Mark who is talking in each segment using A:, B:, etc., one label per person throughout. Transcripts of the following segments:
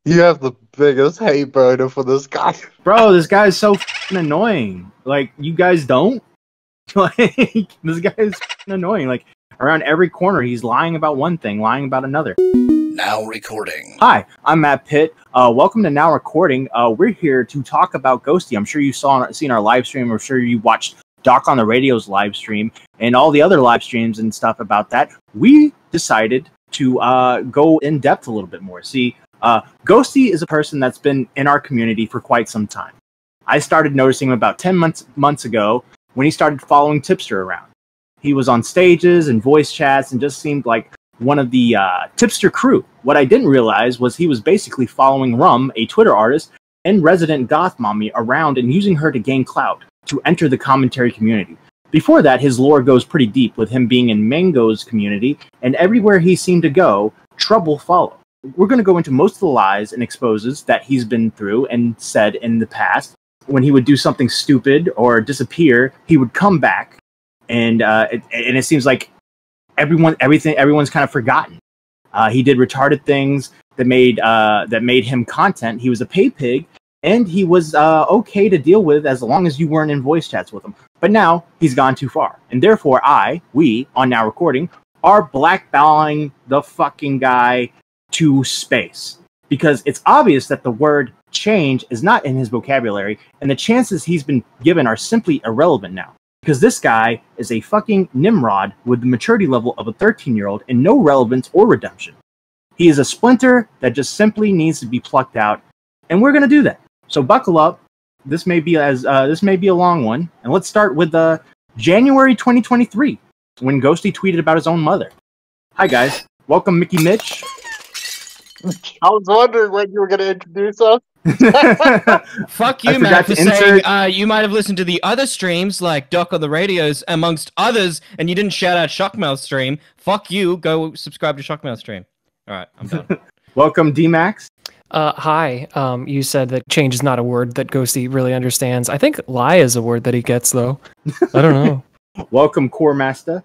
A: You have the biggest hate burner for this guy.
B: Bro, this guy is so f***ing annoying. Like, you guys don't? Like, this guy is f***ing annoying. Like, around every corner, he's lying about one thing, lying about another.
C: Now recording.
B: Hi, I'm Matt Pitt. Welcome to Now Recording. We're here to talk about Ghostii. I'm sure you seen our live stream. I'm sure you watched Doc on the Radio's live stream and all the other live streams and stuff about that. We decided to go in depth a little bit more. See, Ghostii is a person that's been in our community for quite some time. I started noticing him about 10 months ago when he started following Tipster around. He was on stages and voice chats and just seemed like one of the Tipster crew. What I didn't realize was he was basically following Rum, a Twitter artist, and resident goth mommy around and using her to gain clout to enter the commentary community. Before that, his lore goes pretty deep, with him being in Mango's community, and everywhere he seemed to go, trouble followed. We're going to go into most of the lies and exposes that he's been through and said in the past. When he would do something stupid or disappear, he would come back, and it seems like everyone's kind of forgotten. He did retarded things that made him content. He was a pay pig, and he was okay to deal with as long as you weren't in voice chats with him. But now he's gone too far, and therefore we on Now Recording are blackballing the fucking guy to space, because it's obvious that the word change is not in his vocabulary, and the chances he's been given are simply irrelevant now. Because this guy is a fucking Nimrod with the maturity level of a 13-year-old and no relevance or redemption. He is a splinter that just simply needs to be plucked out, and we're going to do that. So buckle up. This may be a long one, and let's start with January 2023, when Ghostii tweeted about his own mother. Hi guys, welcome Mickey Mitch.
A: I was wondering when you were going to introduce us.
D: Fuck you, Matt, for saying you might have listened to the other streams like Doc on the Radios, amongst others, and you didn't shout out Shockmouth stream. Fuck you, go subscribe to Shockmouth stream. Alright, I'm done.
B: Welcome, D-Max.
E: Hi. You said that change is not a word that Ghostii really understands. I think lie is a word that he gets, though. I don't know.
B: Welcome, Core Master.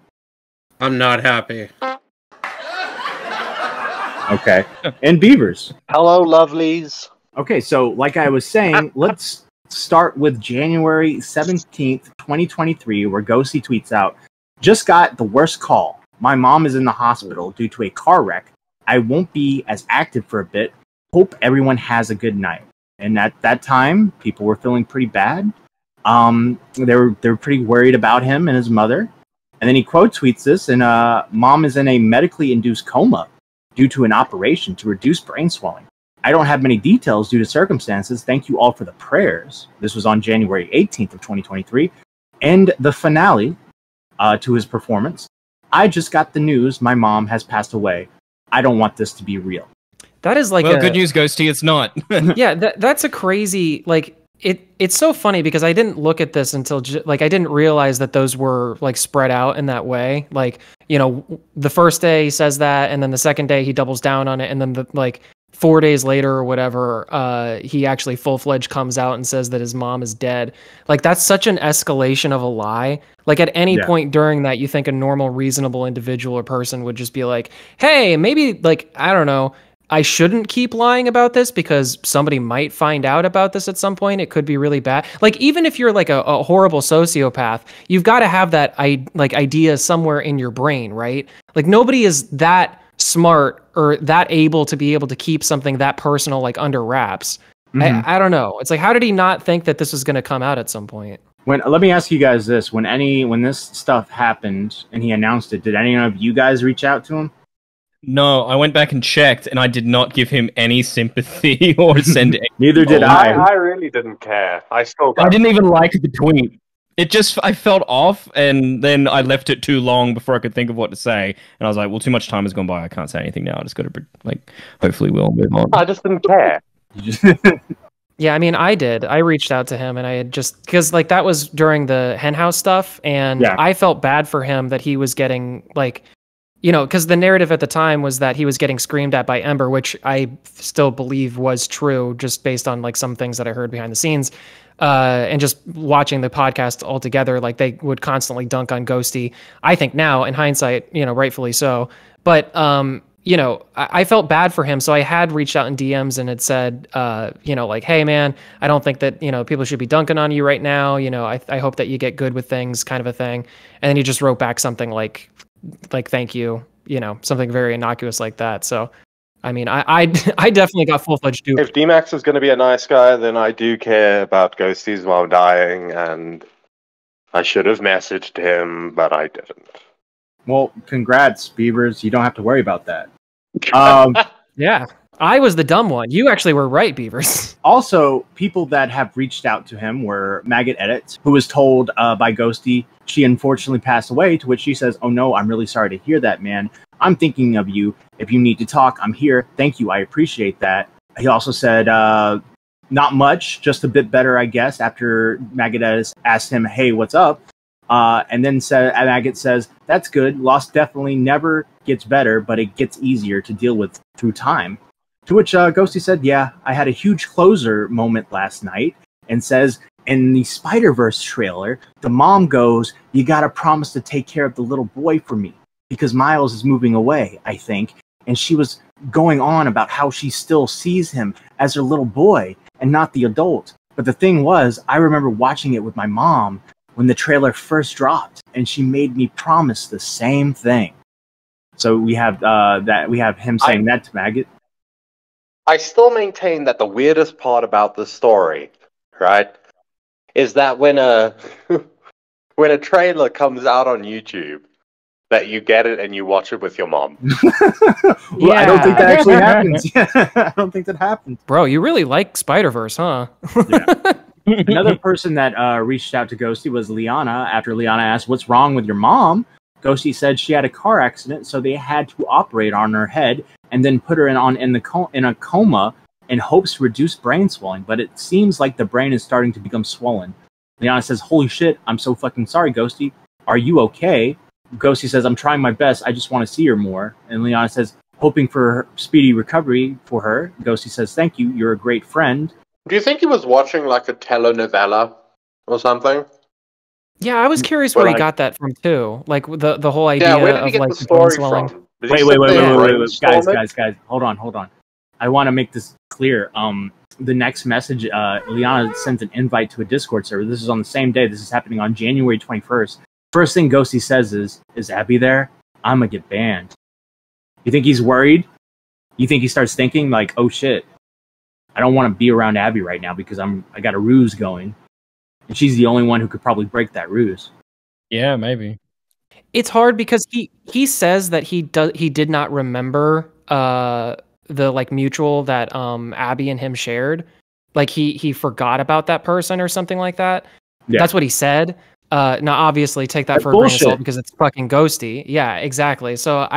F: I'm not happy.
B: Okay. And Beavers.
A: Hello, lovelies.
B: Okay, so like I was saying, let's start with January 17th, 2023, where Ghostii tweets out, "Just got the worst call. My mom is in the hospital due to a car wreck. I won't be as active for a bit. Hope everyone has a good night." And at that time, people were feeling pretty bad. They were pretty worried about him and his mother. And then he quote tweets this, and mom is in a medically induced coma due to an operation to reduce brain swelling. I don't have many details due to circumstances. Thank you all for the prayers. This was on January 18th of 2023. And the finale to his performance. I just got the news my mom has passed away. I don't want this to be real.
E: That is like
D: good news, Ghostii, it's not.
E: Yeah, that's a crazy, like, it's so funny because I didn't look at this until, I didn't realize that those were, like, spread out in that way. Like, you know, the first day he says that, and then the second day he doubles down on it, and then, 4 days later or whatever, he actually full-fledged comes out and says that his mom is dead. Like, that's such an escalation of a lie. Like, at any point during that, you think a normal, reasonable individual or person would just be like, hey, maybe, like, I don't know, I shouldn't keep lying about this because somebody might find out about this at some point. It could be really bad. Like, even if you're like a horrible sociopath, you've got to have that idea somewhere in your brain, right? Like, nobody is that smart or that able to keep something that personal, like, under wraps. I don't know. It's like, how did he not think that this was going to come out at some point?
B: Let me ask you guys this. When this stuff happened and he announced it, did any of you guys reach out to him?
D: No, I went back and checked, and I did not give him any sympathy or send it.
B: Neither did I.
A: I really didn't care. I
D: didn't even like the tweet. It just, I felt off, and then I left it too long before I could think of what to say. And I was like, well, too much time has gone by. I can't say anything now. I just got to, like, hopefully we'll move on.
A: I just didn't care.
E: Yeah, I mean, I did. I reached out to him, and I had just, because, like, that was during the henhouse stuff, and I felt bad for him that he was getting, like, you know, because the narrative at the time was that he was getting screamed at by Ember, which I still believe was true, just based on, like, some things that I heard behind the scenes. And just watching the podcast altogether, like, they would constantly dunk on Ghostii. I think now, in hindsight, you know, rightfully so. But you know, I felt bad for him. So I had reached out in DMs and had said, you know, like, hey, man, I don't think that, you know, people should be dunking on you right now. You know, I hope that you get good with things, kind of a thing. And then he just wrote back something like thank you, you know, something very innocuous like that. So, I mean, I definitely got full-fledged duped.
G: If D-Max is going to be a nice guy, then I do care about Ghostie's while dying, and I should have messaged him, but I didn't.
B: Well, congrats, Beavers. You don't have to worry about that.
E: Yeah, I was the dumb one. You actually were right, Beavers.
B: Also, people that have reached out to him were Maggot Edits, who was told by Ghostii she unfortunately passed away, to which she says, "Oh no, I'm really sorry to hear that, man. I'm thinking of you. If you need to talk, I'm here. Thank you. I appreciate that." He also said, not much, just a bit better, I guess, after Maggot Edits asked him, "Hey, what's up?" And then Maggot says, "That's good. Loss definitely never gets better, but it gets easier to deal with through time." To which Ghostii said, "Yeah, I had a huge closer moment last night," and says, in the Spider-Verse trailer, the mom goes, "You gotta promise to take care of the little boy for me, because Miles is moving away, I think." And she was going on about how she still sees him as her little boy and not the adult. But the thing was, I remember watching it with my mom when the trailer first dropped, and she made me promise the same thing. So we have him saying that to Maggot.
G: I still maintain that the weirdest part about this story, right, is that when a when a trailer comes out on YouTube, that you get it and you watch it with your mom.
B: Well, I don't think that actually happens. I don't think that happens.
E: Bro, you really like Spider-Verse, huh?
B: Yeah. Another person that reached out to Ghostii was Liana. After Liana asked, "What's wrong with your mom?" Ghostii said she had a car accident, so they had to operate on her head and then put her in a coma in hopes to reduce brain swelling. But it seems like the brain is starting to become swollen. Liana says, "Holy shit, I'm so fucking sorry, Ghostii. Are you okay?" Ghostii says, "I'm trying my best. I just want to see her more." And Liana says, hoping for her speedy recovery for her. Ghostii says, "Thank you. You're a great friend."
G: Do you think he was watching like a telenovela or something?
E: Yeah, I was curious where he got that from too. Like the whole idea
G: Yeah, where did he
E: of
G: get
E: like
G: the story
E: swelling.
G: from? Did he
B: Wait,
G: sit there brainstorming?
B: guys, hold on. I want to make this clear. The next message, Liana sends an invite to a Discord server. This is on the same day. This is happening on January 21st. First thing Ghostii says is Abby there? I'm gonna get banned. You think he's worried? You think he starts thinking like, oh shit, I don't want to be around Abby right now because I got a ruse going, and she's the only one who could probably break that ruse.
D: Yeah, maybe.
E: It's hard because he says that he did not remember the like mutual that Abby and him shared. Like he forgot about that person or something like that. Yeah. That's what he said. Now obviously take that for a grain of salt because it's fucking Ghostii. Yeah, exactly. So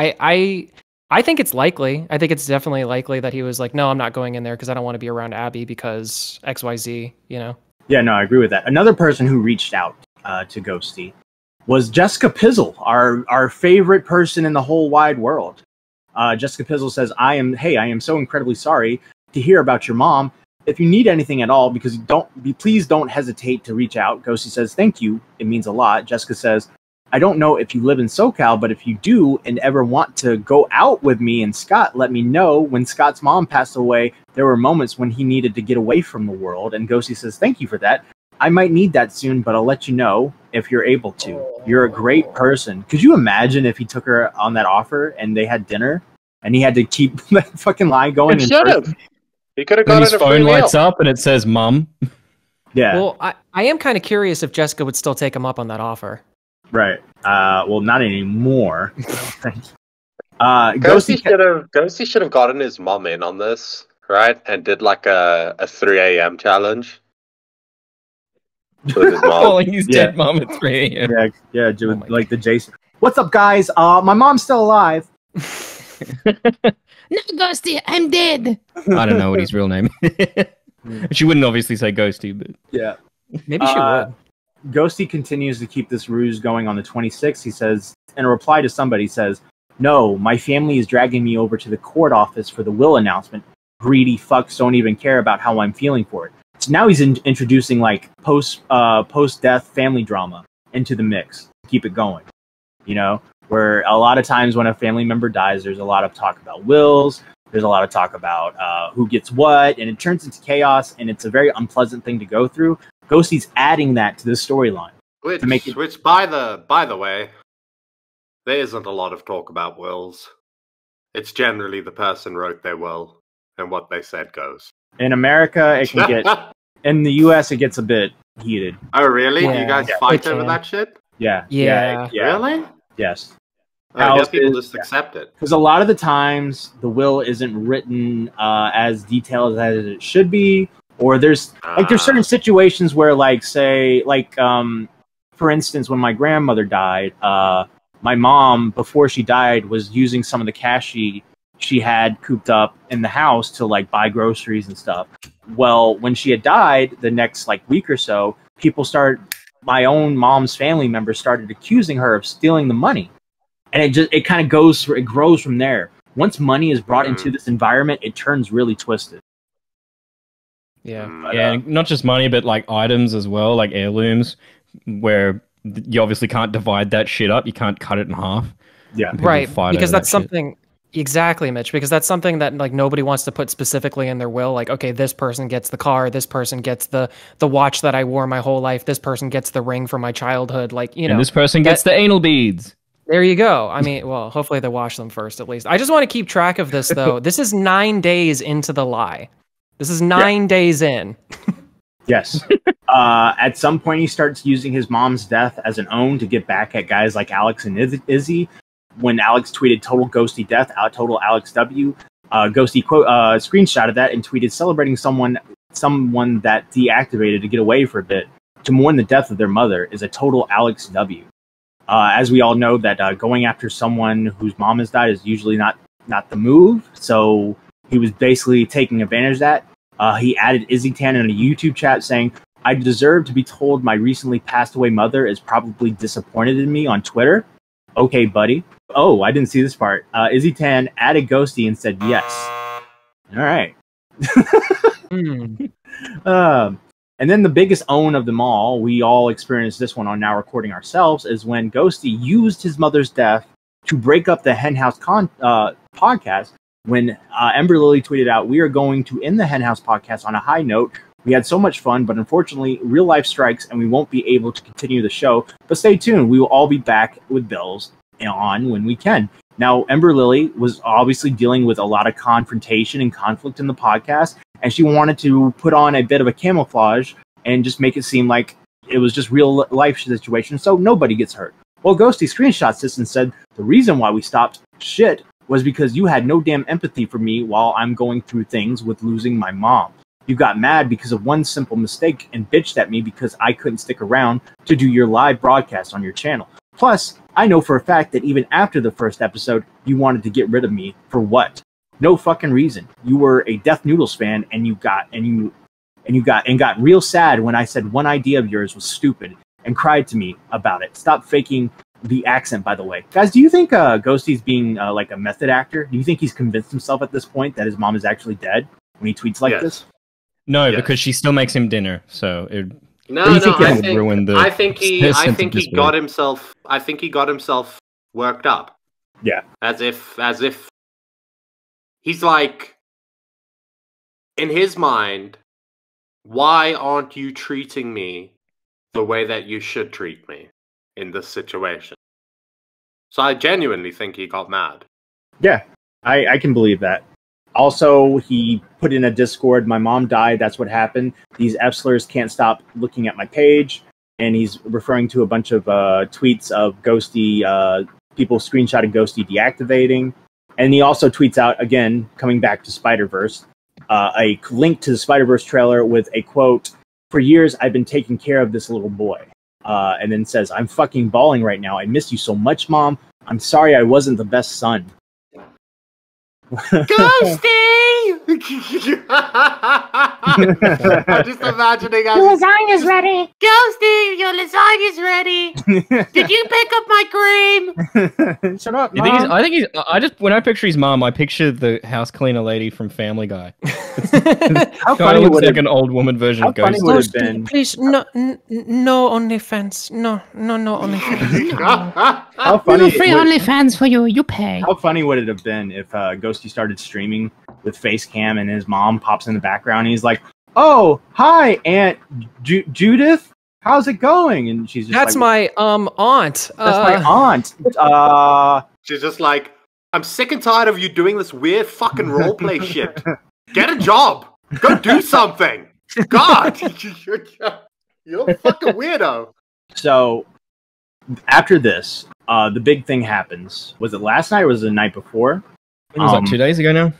E: I think it's likely. I think it's definitely likely that he was like, no, I'm not going in there because I don't want to be around Abby because XYZ, you know?
B: Yeah, no, I agree with that. Another person who reached out to Ghostii was Jessica Pizzle, our favorite person in the whole wide world. Jessica Pizzle says, I am so incredibly sorry to hear about your mom. If you need anything at all, please don't hesitate to reach out. Ghostii says, thank you. It means a lot. Jessica says, I don't know if you live in SoCal, but if you do and ever want to go out with me and Scott, let me know. When Scott's mom passed away, there were moments when he needed to get away from the world. And Ghostii says, thank you for that. I might need that soon, but I'll let you know if you're able to. You're a great person. Could you imagine if he took her on that offer and they had dinner and he had to keep that fucking lie going?
G: He should have. He could have got
D: his phone lights up and it says "Mum."
B: Yeah.
E: Well, I am kind of curious if Jessica would still take him up on that offer.
B: Right. Well, not anymore.
G: Ghostii should have gotten his mom in on this, right? And did like a 3 a.m. challenge. With his mom.
D: Calling his dead mom at 3 a.m.
B: Yeah, like the Jason. What's up, guys? My mom's still alive.
H: No, Ghostii, I'm dead.
D: I don't know what his real name is. She wouldn't obviously say Ghostii, but...
B: Yeah.
E: Maybe she would.
B: Ghostii continues to keep this ruse going on the 26th. He says, in a reply to somebody, says, no, my family is dragging me over to the court office for the will announcement. Greedy fucks don't even care about how I'm feeling for it. So now he's introducing like post-death family drama into the mix. Keep it going, you know? where a lot of times when a family member dies, there's a lot of talk about wills. There's a lot of talk about who gets what, and it turns into chaos, and it's a very unpleasant thing to go through. Ghostie's adding that to the storyline.
G: Which, by the way, there isn't a lot of talk about wills. It's generally the person wrote their will, and what they said goes.
B: In America, it can get... In the U.S., it gets a bit heated.
G: Oh, really?
E: Yeah,
G: Do you guys fight over that shit?
B: Yeah.
G: Really?
B: Yes.
G: I guess people just accept it.
B: Because a lot of the times, the will isn't written as detailed as it should be, or there's certain situations where, like, say, like, for instance, when my grandmother died, my mom, before she died, was using some of the cash she had cooped up in the house to, like, buy groceries and stuff. Well, when she had died, the next, like, week or so, my own mom's family members started accusing her of stealing the money. And it kind of grows from there. Once money is brought into this environment, it turns really twisted.
E: Yeah.
D: And not just money, but like items as well, like heirlooms, where you obviously can't divide that shit up. You can't cut it in half.
B: Yeah.
E: Right. Because that's something. Exactly, Mitch, because that's something that like nobody wants to put specifically in their will. Like, okay, this person gets the car, this person gets the watch that I wore my whole life, this person gets the ring from my childhood, like, you know.
D: And this person gets the anal beads.
E: There you go. I mean, well, hopefully they wash them first at least. I just want to keep track of this though. This is 9 days into the lie. This is 9 days in.
B: Yes. At some point, he starts using his mom's death as an own to get back at guys like Alex and Izzy. When Alex tweeted "Total Ghostie Death," total Alex W. Ghostie screenshotted that and tweeted celebrating someone that deactivated to get away for a bit to mourn the death of their mother is a total Alex W. As we all know, that going after someone whose mom has died is usually not the move. So he was basically taking advantage of that. He added Izzy Tan in a YouTube chat saying, "I deserve to be told my recently passed away mother is probably disappointed in me on Twitter." Okay, buddy. Oh, I didn't see this part. Izzy Tan added Ghostie and said yes. All right. And then the biggest own of them all, we all experienced this one on Now Recording Ourselves, is when Ghostie used his mother's death to break up the Henhouse podcast. When Ember Lily tweeted out, "We are going to end the Henhouse podcast on a high note. We had so much fun, but unfortunately, real life strikes and we won't be able to continue the show. But stay tuned. We will all be back with bells on when we can." Now, Ember Lily was obviously dealing with a lot of confrontation and conflict in the podcast, and she wanted to put on a bit of a camouflage and just make it seem like it was just real life situation, so nobody gets hurt. Well, Ghostie screenshots this and said, "The reason why we stopped shit was because you had no damn empathy for me while I'm going through things with losing my mom. You got mad because of one simple mistake and bitched at me because I couldn't stick around to do your live broadcast on your channel. Plus, I know for a fact that even after the first episode, you wanted to get rid of me for what? No fucking reason. You were a Death Noodles fan and you got real sad when I said one idea of yours was stupid and cried to me about it. Stop faking the accent, by the way." Guys, do you think Ghostie's being like a method actor? Do you think he's convinced himself at this point that his mom is actually dead when he tweets like this?
D: No, because she still makes him dinner. So
G: I think he got himself worked up.
B: Yeah,
G: as if he's like, in his mind, why aren't you treating me the way that you should treat me in this situation? So I genuinely think he got mad.
B: Yeah, I can believe that. Also, he put in a Discord, "My mom died, that's what happened. These F-slurs can't stop looking at my page." And he's referring to a bunch of tweets of Ghostie, people screenshotting Ghostie deactivating. And he also tweets out, again, coming back to Spider-Verse, a link to the Spider-Verse trailer with a quote, "For years, I've been taking care of this little boy." And then says, "I'm fucking bawling right now. I miss you so much, Mom. I'm sorry I wasn't the best son."
G: Ghostie!
A: I'm just imagining
H: Your lasagna's ready. Ghostii, your lasagna's ready. Did you pick up my cream?
B: Shut up,
D: You think he's, I think he's. I just when I picture his mom, I picture the house cleaner lady from Family Guy.
B: How funny
D: looks
B: would
D: like
B: it,
D: an old woman version
B: how
D: of
B: funny
D: Ghostii.
B: would it have been?
E: Please, no OnlyFans. No OnlyFans.
B: How
H: We
B: funny
H: have free
B: would,
H: OnlyFans for you. You pay.
B: how funny would it have been if Ghostii started streaming with face cam and his mom pops in the background and he's like, "Oh, hi, Aunt Judith. How's it going?" And she's just
E: That's
B: like,
E: my aunt.
B: That's my aunt.
A: She's just like, I'm sick and tired of you doing this weird fucking roleplay shit. Get a job. Go do something. God, you're a fucking weirdo.
B: So after this, the big thing happens. Was it last night or was it the night before?
D: It was like 2 days ago now.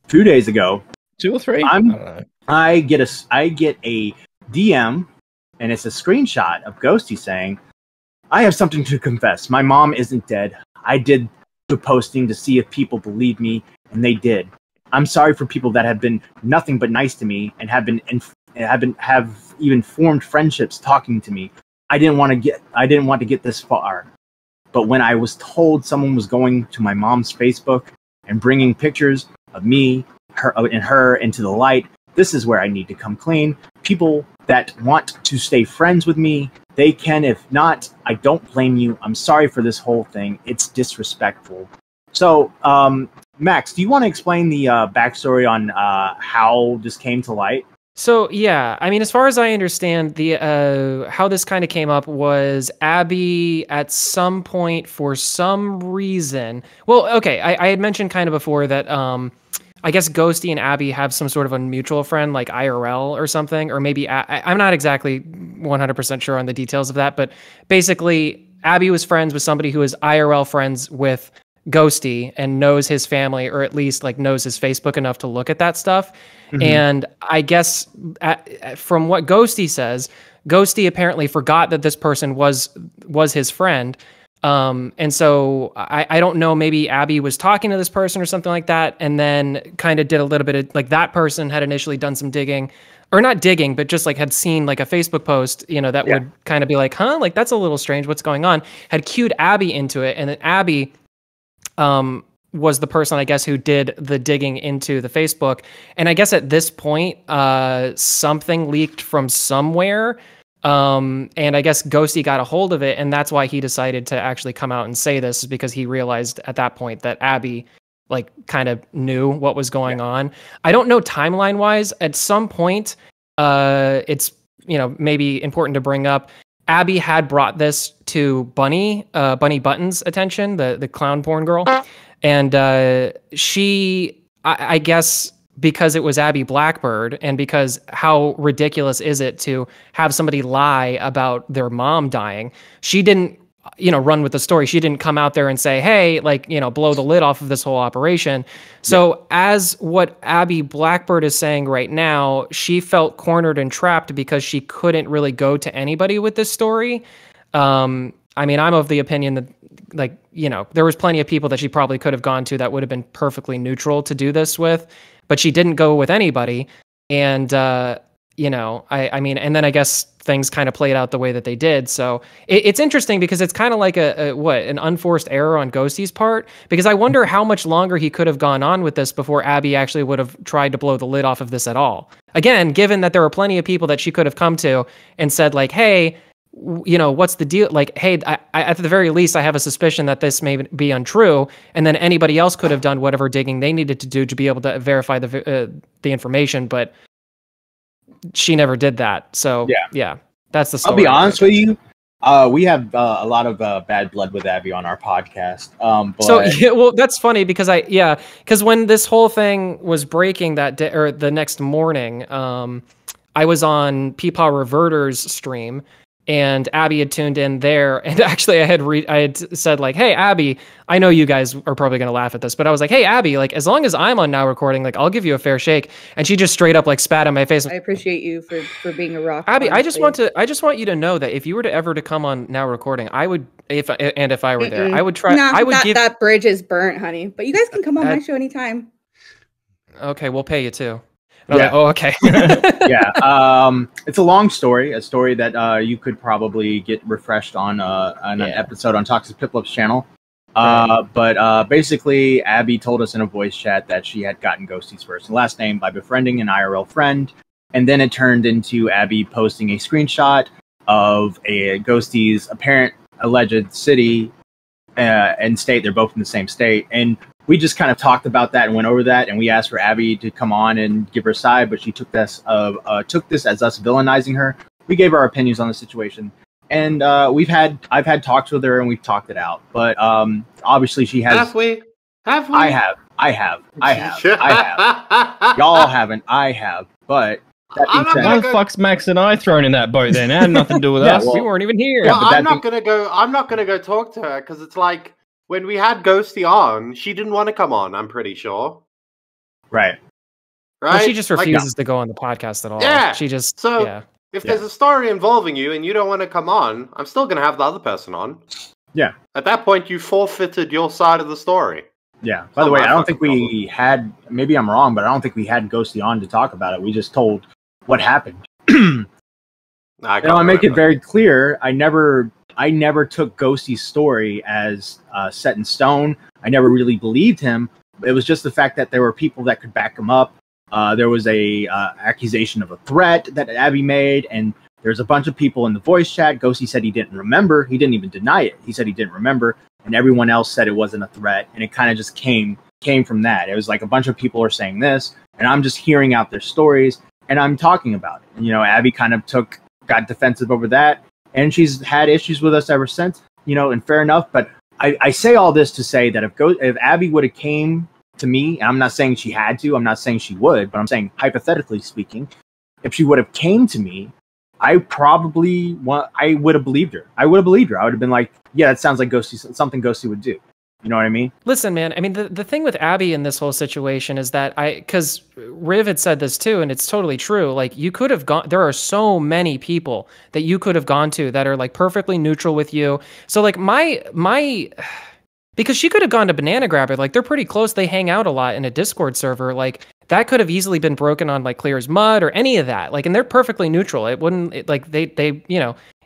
B: 2 days ago.
D: 2 or 3? I don't know.
B: I get a DM, and it's a screenshot of Ghostii saying, "I have something to confess. My mom isn't dead. I did the posting to see if people believe me, and they did. I'm sorry for people that have been nothing but nice to me and have even formed friendships talking to me. I didn't want to get this far. But when I was told someone was going to my mom's Facebook and bringing pictures of me, her into the light, this is where I need to come clean. People that want to stay friends with me, they can. If not, I don't blame you. I'm sorry for this whole thing. It's disrespectful." So, Max, do you want to explain the backstory on how this came to light?
E: So yeah, I mean, as far as I understand, the how this kind of came up was Abby at some point for some reason. Well, okay, I had mentioned kind of before that I guess Ghostii and Abby have some sort of a mutual friend, like IRL or something, or maybe I'm not exactly 100% sure on the details of that, but basically Abby was friends with somebody who is IRL friends with Ghostii and knows his family, or at least like knows his Facebook enough to look at that stuff. Mm-hmm. And I guess from what Ghostii says, Ghostii apparently forgot that this person was his friend. And so I don't know, maybe Abby was talking to this person or something like that, and then kind of did a little bit of like that person had initially done some digging, or not digging, but just like had seen like a Facebook post, you know, that would kind of be like, huh, like that's a little strange. What's going on? Had cued Abby into it. And then Abby, was the person, I guess, who did the digging into the Facebook. And I guess at this point, something leaked from somewhere. And I guess Ghostii got a hold of it, and that's why he decided to actually come out and say this, because he realized at that point that Abby like kind of knew what was going on. I don't know timeline wise. At some point, it's, you know, maybe important to bring up, Abby had brought this to Bunny Button's attention, the clown porn girl. And she, I guess, because it was Abby Blackbird, and because how ridiculous is it to have somebody lie about their mom dying, she didn't, you know, run with the story. She didn't come out there and say, hey, like, you know, blow the lid off of this whole operation. So as what Abby Blackbird is saying right now, she felt cornered and trapped because she couldn't really go to anybody with this story. I mean, I'm of the opinion that, like, you know, there was plenty of people that she probably could have gone to that would have been perfectly neutral to do this with, but she didn't go with anybody. And, you know, I mean, and then I guess things kind of played out the way that they did. So it's interesting because it's kind of like an unforced error on Ghostii's part, because I wonder how much longer he could have gone on with this before Abby actually would have tried to blow the lid off of this at all. Again, given that there were plenty of people that she could have come to and said like, hey, you know, what's the deal? Like, hey, I at the very least, I have a suspicion that this may be untrue. And then anybody else could have done whatever digging they needed to do to be able to verify the information. But she never did that. So yeah, that's the story.
B: I'll be honest with you. We have a lot of bad blood with Abby on our podcast. But...
E: So yeah, well, that's funny because because when this whole thing was breaking that day or the next morning, I was on Peepaw Reverter's stream. And Abby had tuned in there, and actually I had said like, "Hey Abby, I know you guys are probably gonna laugh at this, but I was like, hey Abby, like as long as I'm on Now Recording, like I'll give you a fair shake." And she just straight up like spat in my face.
I: I appreciate you for being a rock.
E: Abby, I just want you to know that if you were to ever to come on Now Recording, I would, if I were there, I would try.
I: Nah, that bridge is burnt, honey. But you guys can come on my show anytime.
E: okay, we'll pay you too.
B: Yeah.
E: Oh, okay.
B: Yeah. It's a long story, a story that you could probably get refreshed on an episode on Toxic Piplup's channel. But basically, Abby told us in a voice chat that she had gotten Ghostie's first and last name by befriending an IRL friend. And then it turned into Abby posting a screenshot of a Ghostie's apparent alleged city and state. They're both in the same state. And we just kind of talked about that and went over that. And we asked for Abby to come on and give her side, but she took this as us villainizing her. We gave our opinions on the situation. And I've had talks with her and we've talked it out. But obviously she has.
A: Have we?
B: I have. Y'all haven't. I have. But that being said,
D: why the fuck's Max and I thrown in that boat then? It had nothing to do with us.
E: We weren't even here.
A: Well, I'm not gonna go talk to her because it's like when we had Ghostii on, she didn't want to come on. I'm pretty sure.
B: Right.
E: Well, she just refuses to go on the podcast at all.
A: Yeah.
E: She just
A: If there's a story involving you and you don't want to come on, I'm still going to have the other person on.
B: Yeah.
A: At that point, you forfeited your side of the story.
B: Yeah. By the way, I don't think we had, maybe I'm wrong, but I don't think we had Ghostii on to talk about it. We just told what happened. I make it very clear, I never took Ghostie's story as set in stone. I never really believed him. It was just the fact that there were people that could back him up. There was a accusation of a threat that Abby made, and there's a bunch of people in the voice chat. Ghostii said he didn't remember. He didn't even deny it. He said he didn't remember, and everyone else said it wasn't a threat, and it kind of just came from that. It was like a bunch of people are saying this, and I'm just hearing out their stories, and I'm talking about it. And, Abby kind of got defensive over that, and she's had issues with us ever since, and fair enough. But I say all this to say that if Abby would have came to me, and I'm not saying she had to, I'm not saying she would, but I'm saying hypothetically speaking, if she would have came to me, I would have believed her. I would have been like, yeah, that sounds like something Ghostii would do. You know what I mean?
E: Listen, man, I mean, the thing with Abby in this whole situation is that because Riv had said this too, and it's totally true. Like, you could have gone, there are so many people that you could have gone to that are like perfectly neutral with you. So like because she could have gone to Banana Grabber, like they're pretty close. They hang out a lot in a Discord server. Like that could have easily been broken on like Clear as Mud or any of that. Like, and they're perfectly neutral. It wouldn't they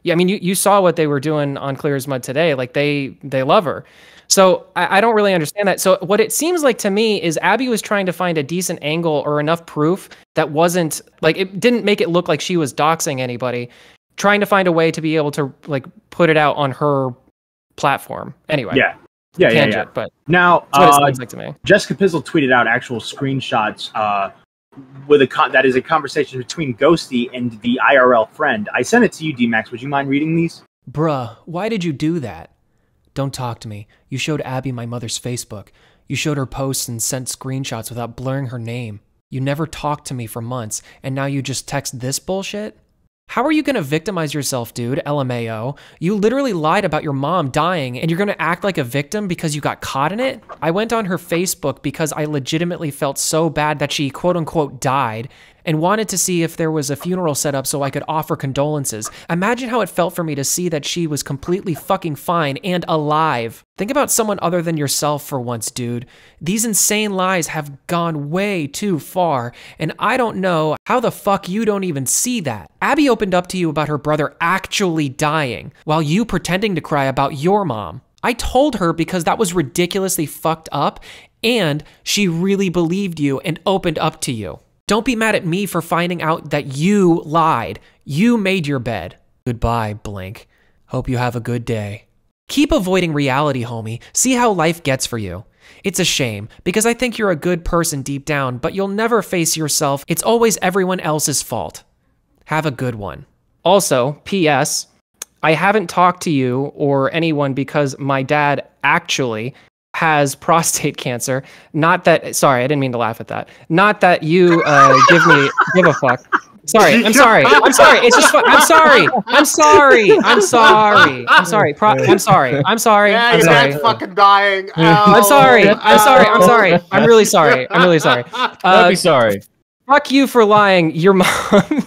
E: I mean, you saw what they were doing on Clear as Mud today. Like they love her. So I don't really understand that. So what it seems like to me is Abby was trying to find a decent angle or enough proof that wasn't like, it didn't make it look like she was doxing anybody, trying to find a way to be able to like put it out on her platform. Anyway.
B: Yeah.
E: But
B: now,
E: that's what it seems like to me.
B: Jessica Pizzle tweeted out actual screenshots that is a conversation between Ghostii and the IRL friend. I sent it to you, D-Max. Would you mind reading these?
J: Bruh, why did you do that? Don't talk to me. You showed Abby my mother's Facebook. You showed her posts and sent screenshots without blurring her name. You never talked to me for months, and now you just text this bullshit? How are you gonna victimize yourself, dude, LMAO? You literally lied about your mom dying, and you're gonna act like a victim because you got caught in it? I went on her Facebook because I legitimately felt so bad that she quote-unquote died, and wanted to see if there was a funeral set up so I could offer condolences. Imagine how it felt for me to see that she was completely fucking fine and alive. Think about someone other than yourself for once, dude. These insane lies have gone way too far, and I don't know how the fuck you don't even see that. Abby opened up to you about her brother actually dying, while you pretending to cry about your mom. I told her because that was ridiculously fucked up, and she really believed you and opened up to you. Don't be mad at me for finding out that you lied. You made your bed. Goodbye, Blink. Hope you have a good day. Keep avoiding reality, homie. See how life gets for you. It's a shame, because I think you're a good person deep down, but you'll never face yourself. It's always everyone else's fault. Have a good one.
E: Also, P.S., I haven't talked to you or anyone because my dad actually has prostate cancer. Not that, sorry, I didn't mean to laugh at that. Not that you give a fuck. Sorry. It's just fun. I'm sorry. I'm sorry. I'm sorry.
A: Yeah, your dad's fucking dying.
E: I'm sorry. I'm really sorry. Don't
D: be sorry.
E: Fuck you for lying. Your mom.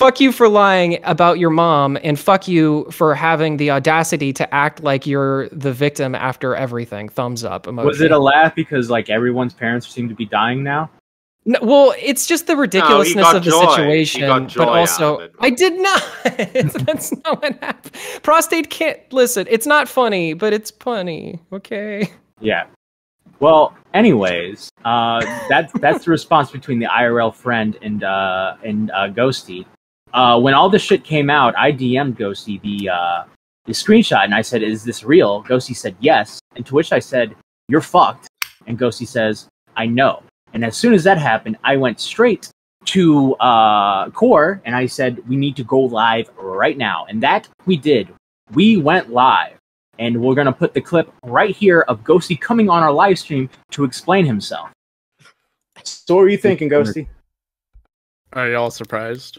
E: fuck you for lying about your mom, and fuck you for having the audacity to act like you're the victim after everything. Thumbs up emoji.
B: Was it a laugh because like everyone's parents seem to be dying now?
E: No, well, it's just the ridiculousness of the situation, but also I did not. That's not what happened. Prostate can't listen. It's not funny, but it's punny. Okay.
B: Yeah. Well, anyways, that's the response between the IRL friend and Ghostii. When all this shit came out, I DM'd Ghostii the screenshot, and I said, "Is this real?" Ghostii said, "Yes," and to which I said, "You're fucked." And Ghostii says, "I know." And as soon as that happened, I went straight to Core, and I said, "We need to go live right now." And that we did. We went live. And we're going to put the clip right here of Ghostii coming on our live stream to explain himself. So what are you thinking, Ghostii?
F: Are y'all surprised?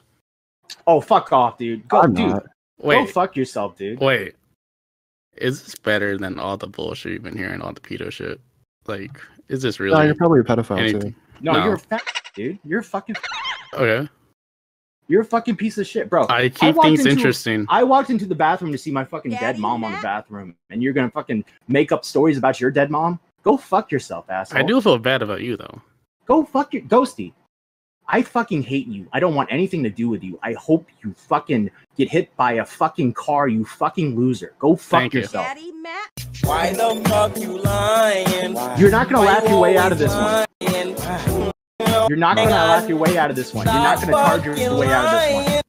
B: Oh, fuck off, dude. Go
F: Wait.
B: fuck yourself, dude.
F: Wait. Is this better than all the bullshit you've been hearing, all the pedo shit? Like, is this really?
K: No, you're probably a pedophile, too.
B: No, you're a fat dude. You're a fucking...
F: Okay.
B: You're a fucking piece of shit, bro.
F: I keep things interesting.
B: I walked into the bathroom to see my fucking dead mom on the bathroom, and you're gonna fucking make up stories about your dead mom? Go fuck yourself, asshole.
F: I do feel bad about you, though.
B: Go fuck your... Ghostii. I fucking hate you. I don't want anything to do with you. I hope you fucking get hit by a fucking car, you fucking loser. Go fuck yourself.
L: Why the fuck you lying?
B: You're not gonna laugh your way out of this one. You're not gonna laugh your way out of this one. You're not gonna charge your way out of this one.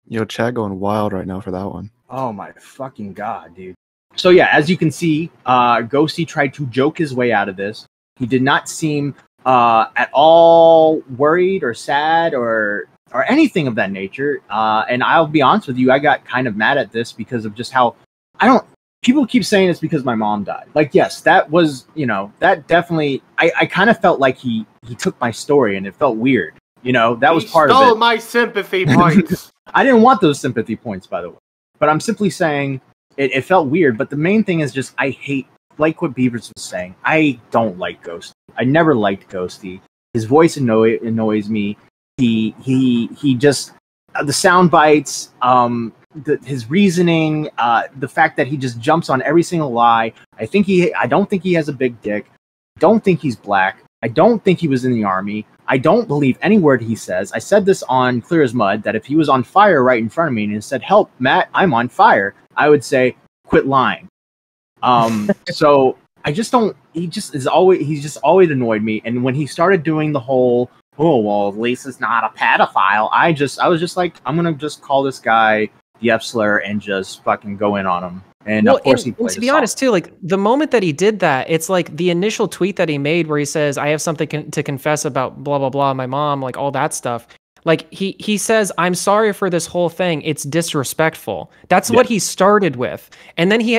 K: Yo, chat going wild right now for that one.
B: Oh my fucking god, dude. So yeah, as you can see, Ghostii tried to joke his way out of this. He did not seem at all worried or sad or anything of that nature. And I'll be honest with you, I got kind of mad at this because of just how people keep saying it's because my mom died. Like, yes, that was, that definitely, I kind of felt like he took my story and it felt weird. That was part of it.
A: Stole my sympathy points.
B: I didn't want those sympathy points, by the way. But I'm simply saying it felt weird. But the main thing is just I hate, like what Beavers was saying, I don't like Ghostii. I never liked Ghostii. His voice annoys me. He just, the sound bites, his reasoning, the fact that he just jumps on every single lie. I don't think he has a big dick. I don't think he's black. I don't think he was in the army. I don't believe any word he says. I said this on Clear as Mud, that if he was on fire right in front of me and said, "Help, Matt, I'm on fire," I would say, "Quit lying." So I just don't, he's just always annoyed me. And when he started doing the whole, "Oh, well, Lisa's not a pedophile," I was just like, I'm going to just call this guy the F slur and just fucking go in on him. And of course he played.
E: To be honest too, like the moment that he did that, it's like the initial tweet that he made where he says, "I have something to confess about blah, blah, blah, my mom," like all that stuff. Like he says, "I'm sorry for this whole thing. It's disrespectful." That's what he started with. And then he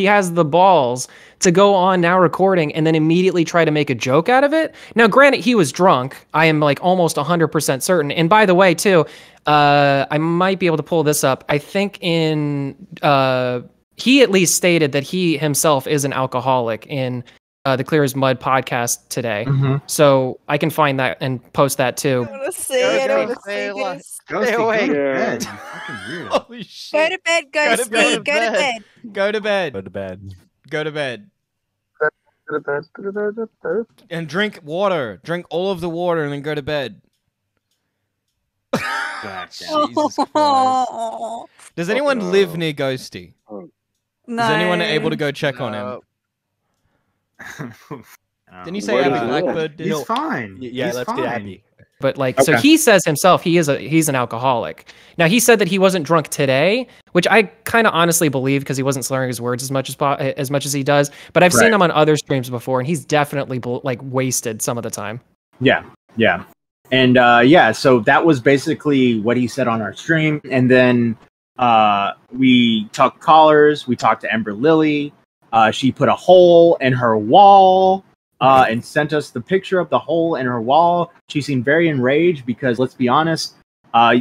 E: has the balls to go on Now Recording and then immediately try to make a joke out of it. Now, granted, he was drunk. I am like almost 100% certain. And by the way, too, I might be able to pull this up. I think he at least stated that he himself is an alcoholic in the Clear as Mud podcast today. So I can find that and post that too.
L: I want to say this.
D: Stay awake.
L: Holy shit. Go to bed, Ghostii. Go to bed.
D: Go to bed.
K: Go to bed.
D: Go to bed. And drink water. Drink all of the water and then go to bed. Jesus Christ. Does anyone live near Ghostii?
L: No.
D: Is anyone able to go check on him? Didn't you say Abby Blackbird did?
B: He's fine.
K: Yeah, let's get Abby.
E: But like, so he says himself, he's an alcoholic. Now he said that he wasn't drunk today, which I kind of honestly believe because he wasn't slurring his words as much as he does. But I've seen him on other streams before, and he's definitely like wasted some of the time.
B: Yeah. And so that was basically what he said on our stream. And then we talked callers. We talked to Ember Lily. She put a hole in her wall and sent us the picture of the hole in her wall. She seemed very enraged because, let's be honest,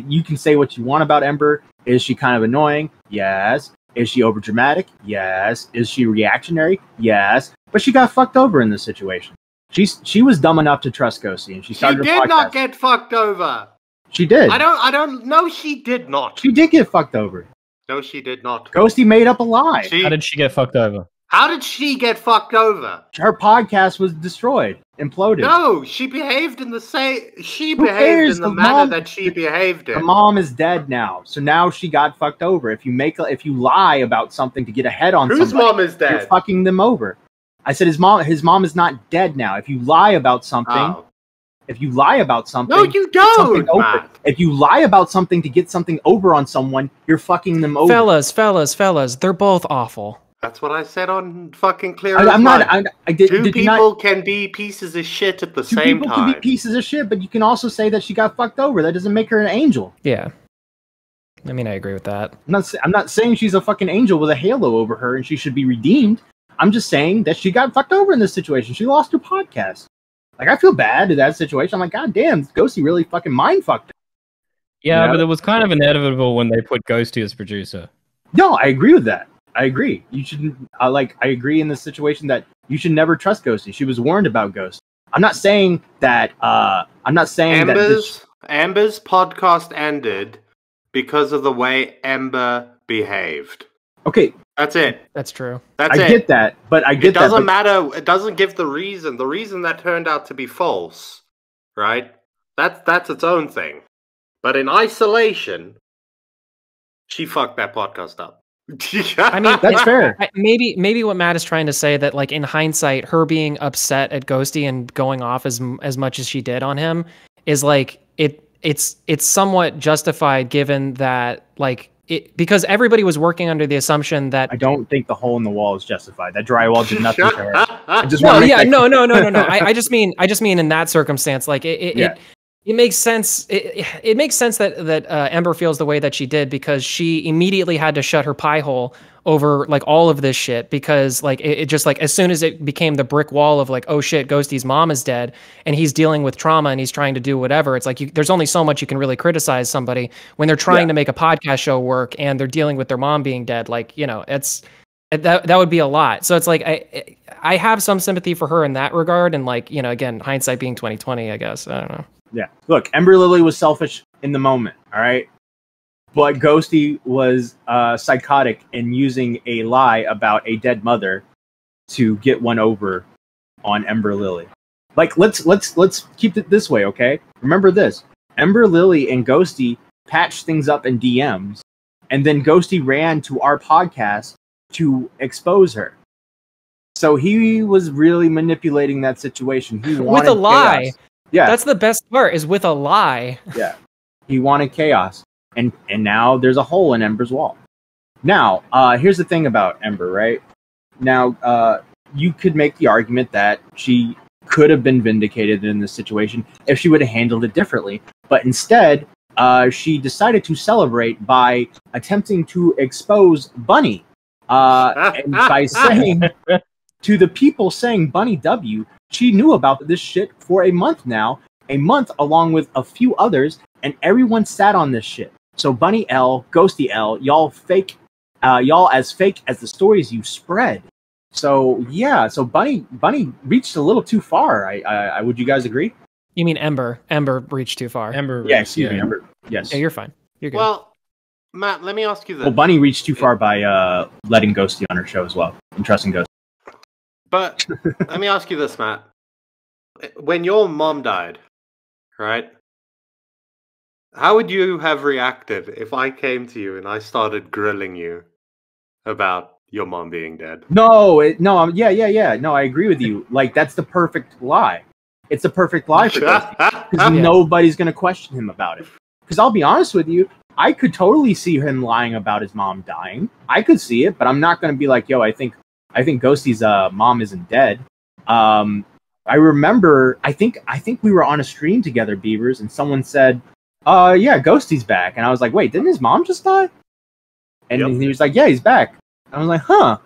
B: you can say what you want about Ember. Is she kind of annoying? Yes. Is she overdramatic? Yes. Is she reactionary? Yes. But she got fucked over in this situation. She was dumb enough to trust Ghostii, and she started.
A: She did not get fucked over.
B: She did.
A: I don't. No, she did not.
B: She did get fucked over.
A: No, she did not.
B: Ghostii made up a lie.
D: How did she get fucked over?
A: How did she get fucked over?
B: Her podcast was destroyed, imploded.
A: No, she behaved in the same. She
B: Who
A: behaved
B: cares?
A: in the
B: The
A: manner
B: mom-
A: that she behaved in.
B: The mom is dead now, so now she got fucked over. If you lie about something to get ahead on
A: Whose
B: somebody,
A: mom is dead?
B: you're fucking them over. I said his mom is not dead now. If you lie about something, if you lie about something,
A: No, you
B: get something
A: don't,
B: over.
A: Matt.
B: If you lie about something to get something over on someone, you're fucking them over.
E: Fellas, they're both awful.
A: That's what I said on fucking Clear.
B: I'm not. I did.
A: Two
B: did you
A: people
B: not,
A: can be pieces of shit at the
B: two
A: same
B: people
A: time.
B: can be pieces of shit, but you can also say that she got fucked over. That doesn't make her an angel.
E: Yeah. I mean, I agree with that.
B: I'm not saying she's a fucking angel with a halo over her and she should be redeemed. I'm just saying that she got fucked over in this situation. She lost her podcast. Like, I feel bad in that situation. I'm like, God damn, Ghostii really fucking mind fucked her.
D: Yeah,
B: You know?
D: but it was kind of inevitable when they put Ghostii as producer.
B: No, I agree with that. I agree. You shouldn't. I agree in this situation that you should never trust Ghostii. She was warned about Ghostii. I'm not saying that. I'm not saying that.
A: Amber's podcast ended because of the way Ember behaved.
B: Okay,
A: that's it.
E: That's true.
A: That's
B: I
A: it.
B: get that, but I get
A: it doesn't
B: that,
A: matter. It doesn't give the reason. The reason that turned out to be false, right? That's its own thing. But in isolation, she fucked that podcast up.
E: I mean,
B: that's fair.
E: Maybe what Matt is trying to say that, like, in hindsight, her being upset at Ghostii and going off as much as she did on him is like it's somewhat justified given that, like, because everybody was working under the assumption that
B: I don't think the hole in the wall is justified. That drywall did nothing to her. I just
E: no.
B: no.
E: I just mean in that circumstance, like it makes sense. It makes sense that Ember feels the way that she did because she immediately had to shut her pie hole over, like, all of this shit because, like, it just, like, as soon as it became the brick wall of, like, oh shit, Ghostie's mom is dead and he's dealing with trauma and he's trying to do whatever. It's like there's only so much you can really criticize somebody when they're trying to make a podcast show work and they're dealing with their mom being dead. Like, you know, that would be a lot. So it's like I have some sympathy for her in that regard, and, like, you know, again, hindsight being 2020, I guess. I don't know.
B: Yeah. Look, Ember Lily was selfish in the moment, all right? But Ghostii was psychotic in using a lie about a dead mother to get one over on Ember Lily. Like, let's keep it this way, okay? Remember this. Ember Lily and Ghostii patched things up in DMs, and then Ghostii ran to our podcast to expose her. So he was really manipulating that situation. He wanted
E: with a lie.
B: Chaos. Yeah,
E: that's the best part, is with a lie.
B: Yeah, he wanted chaos, and now there's a hole in Ember's wall. Now, here's the thing about Ember, right? Now, you could make the argument that she could have been vindicated in this situation if she would have handled it differently, but instead, she decided to celebrate by attempting to expose Bunny, and by saying to the people saying Bunny W. She knew about this shit for a month now, along with a few others, and everyone sat on this shit. So Bunny L, Ghostii L, y'all as fake as the stories you spread. So yeah, so Bunny reached a little too far. I would you guys agree?
E: You mean Ember? Ember reached too far.
D: Ember.
B: Yeah, excuse me, Ember. Yes.
E: Yeah, you're fine. You're good.
A: Well, Matt, let me ask you this.
B: Well, Bunny reached too far by letting Ghostii on her show as well and trusting Ghostii.
A: But let me ask you this, Matt. When your mom died, right? How would you have reacted if I came to you and I started grilling you about your mom being dead?
B: No. No, I agree with you. Like, that's the perfect lie. It's the perfect lie for Ghostii. Because nobody's going to question him about it. Because I'll be honest with you, I could totally see him lying about his mom dying. I could see it, but I'm not going to be like, yo, I think Ghostie's mom isn't dead. I remember, I think we were on a stream together, Beavers, and someone said, yeah, Ghostie's back. And I was like, wait, didn't his mom just die? And he was like, yeah, he's back. I was like, huh,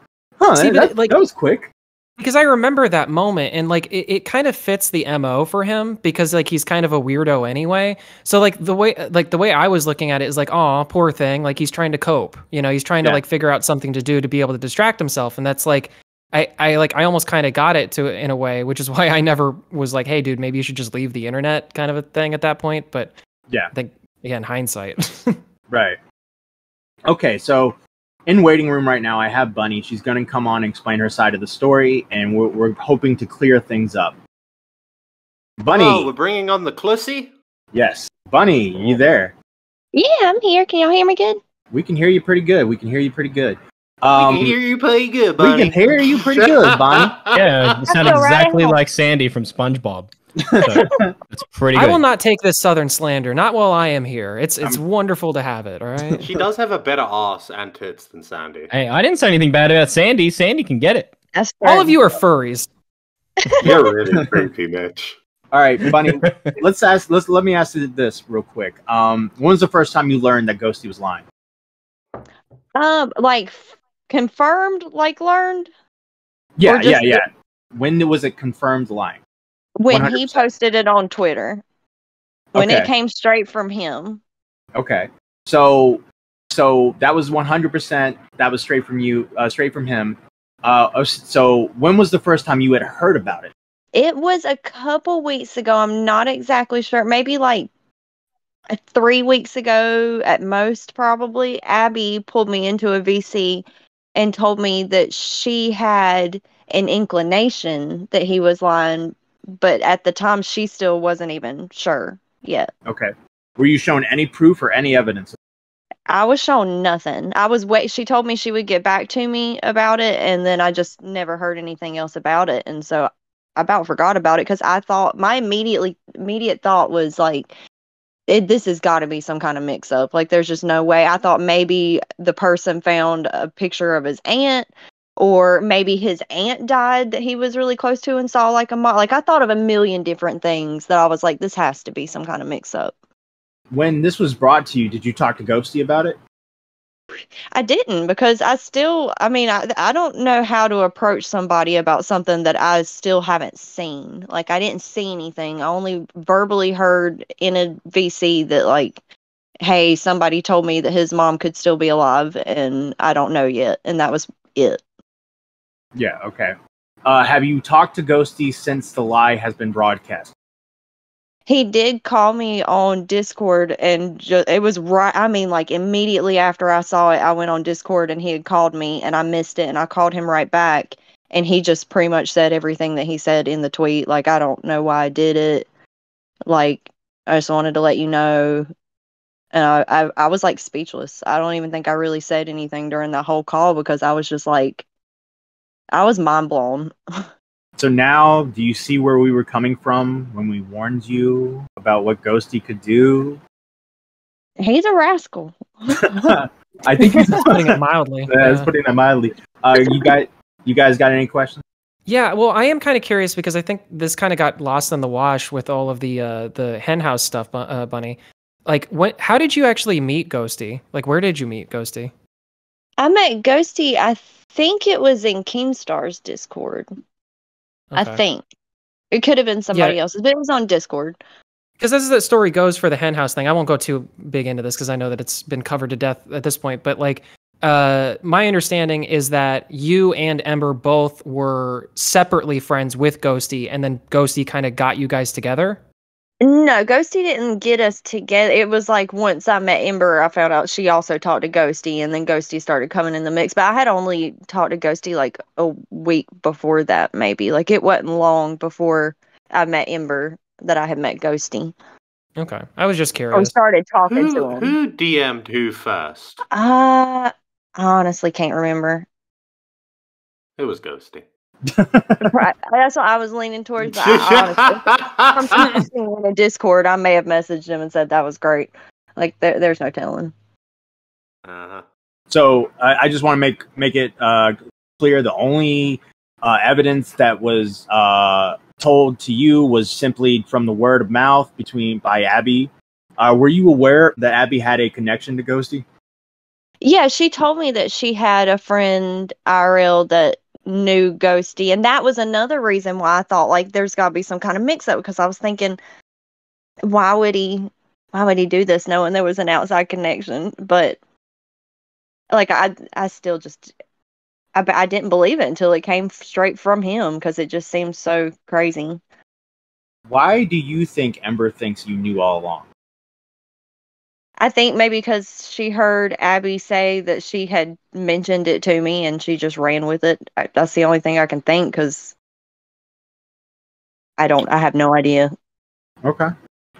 E: See,
B: that was quick.
E: Because I remember that moment, and, like, it kind of fits the MO for him because, like, he's kind of a weirdo anyway. So, like, the way I was looking at it is like, oh, poor thing. Like, he's trying to cope. You know, he's trying to, like, figure out something to do to be able to distract himself. And that's like, I almost kind of got it in a way, which is why I never was like, hey, dude, maybe you should just leave the internet kind of a thing at that point. But
B: Yeah.
E: I think, again, hindsight.
B: Right. Okay, so in waiting room right now, I have Bunny. She's going to come on and explain her side of the story, and we're hoping to clear things up. Bunny!
A: Oh, we're bringing on the Clussy?
B: Yes. Bunny, you there?
M: Yeah, I'm here. Can y'all hear me good?
B: We can hear you pretty good. We can hear you pretty good.
A: We can hear you pretty good, Bunny.
B: We can hear you pretty good, Bunny.
D: Yeah, you sound exactly like Sandy from SpongeBob. So, that's pretty good.
E: I will not take this Southern slander. Not while I am here. It's wonderful to have it. All right.
A: She does have a better ass and tits than Sandy.
D: Hey, I didn't say anything bad about Sandy. Sandy can get it.
E: All of you are furries.
A: You're really creepy, Mitch.
B: All right, Bunny. Let me ask you this real quick. When was the first time you learned that Ghostii was lying?
M: Like confirmed, like learned.
B: Yeah. When was it confirmed lying?
M: When
B: 100%.
M: he posted it on Twitter. When it came straight from him.
B: Okay. So that was 100%. That was straight from you, straight from him. So when was the first time you had heard about it?
M: It was a couple weeks ago. I'm not exactly sure. Maybe like 3 weeks ago at most, probably. Abby pulled me into a VC and told me that she had an inclination that he was lying, but at the time she still wasn't even sure yet.
B: Okay. Were you shown any proof or any evidence?
M: I was shown nothing. She told me she would get back to me about it, and then I just never heard anything else about it, and so I about forgot about it because I thought my immediate thought was like, this has got to be some kind of mix-up. Like, there's just no way. I thought maybe the person found a picture of his aunt, or maybe his aunt died that he was really close to and saw like a like I thought of a million different things that I was like, this has to be some kind of mix-up.
B: When this was brought to you, did you talk to Ghostii about it?
M: I didn't, because I don't know how to approach somebody about something that I still haven't seen. Like, I didn't see anything. I only verbally heard in a VC that, like, hey, somebody told me that his mom could still be alive, and I don't know yet. And that was it.
B: Yeah, okay. Have you talked to Ghostii since the lie has been broadcast?
M: He did call me on Discord, and it was right. I mean, like, immediately after I saw it, I went on Discord and he had called me, and I missed it, and I called him right back, and he just pretty much said everything that he said in the tweet. Like, I don't know why I did it. Like, I just wanted to let you know. And I was like speechless. I don't even think I really said anything during that whole call because I was just like, I was mind blown.
B: So now, do you see where we were coming from when we warned you about what Ghostii could do?
M: He's a rascal.
B: I think he's
E: putting it mildly.
B: Yeah, he's putting it mildly. You guys got any questions?
E: Yeah, well, I am kind of curious because I think this kind of got lost in the wash with all of the henhouse stuff, Bunny. Like, how did you actually meet Ghostii? Like, where did you meet Ghostii?
M: I met Ghostii, I think it was in Keemstar's Discord.
E: Okay.
M: I think. It could have been somebody else's, but it was on Discord.
E: Because as the story goes for the henhouse thing, I won't go too big into this because I know that it's been covered to death at this point, but like, my understanding is that you and Ember both were separately friends with Ghostii, and then Ghostii kind of got you guys together?
M: No, Ghostii didn't get us together. It was like once I met Ember, I found out she also talked to Ghostii, and then Ghostii started coming in the mix. But I had only talked to Ghostii like a week before that, maybe. Like, it wasn't long before I met Ember that I had met Ghostii.
E: Okay, I was just curious.
M: Or started talking to him.
A: Who DM'd who first?
M: I honestly can't remember.
A: It was Ghostii.
M: Right. That's what I was leaning towards. But honestly, in a Discord, I may have messaged him and said that was great. Like, there's no telling.
B: So I just want to make it clear: the only evidence that was told to you was simply from the word of mouth by Abby. Were you aware that Abby had a connection to Ghostii?
M: Yeah, she told me that she had a friend IRL that knew Ghostii, and that was another reason why I thought like there's got to be some kind of mix up, because I was thinking, why would he do this knowing there was an outside connection? But like, I still just I didn't believe it until it came straight from him, because it just seems so crazy.
B: Why do you think Ember thinks you knew all along?
M: I think maybe because she heard Abby say that she had mentioned it to me and she just ran with it. That's the only thing I can think because I have no idea.
B: Okay.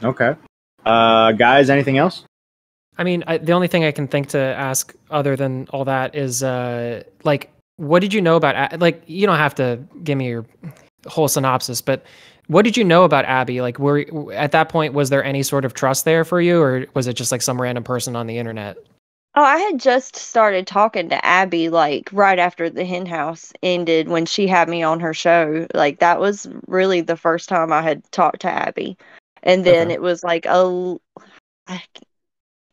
B: Okay. Guys, anything else?
E: I mean, the only thing I can think to ask other than all that is, like, what did you know about, like, you don't have to give me your whole synopsis, but what did you know about Abby? Like, at that point, was there any sort of trust there for you, or was it just like some random person on the internet?
M: Oh, I had just started talking to Abby, like, right after the hen house ended when she had me on her show. Like, that was really the first time I had talked to Abby. And then it was like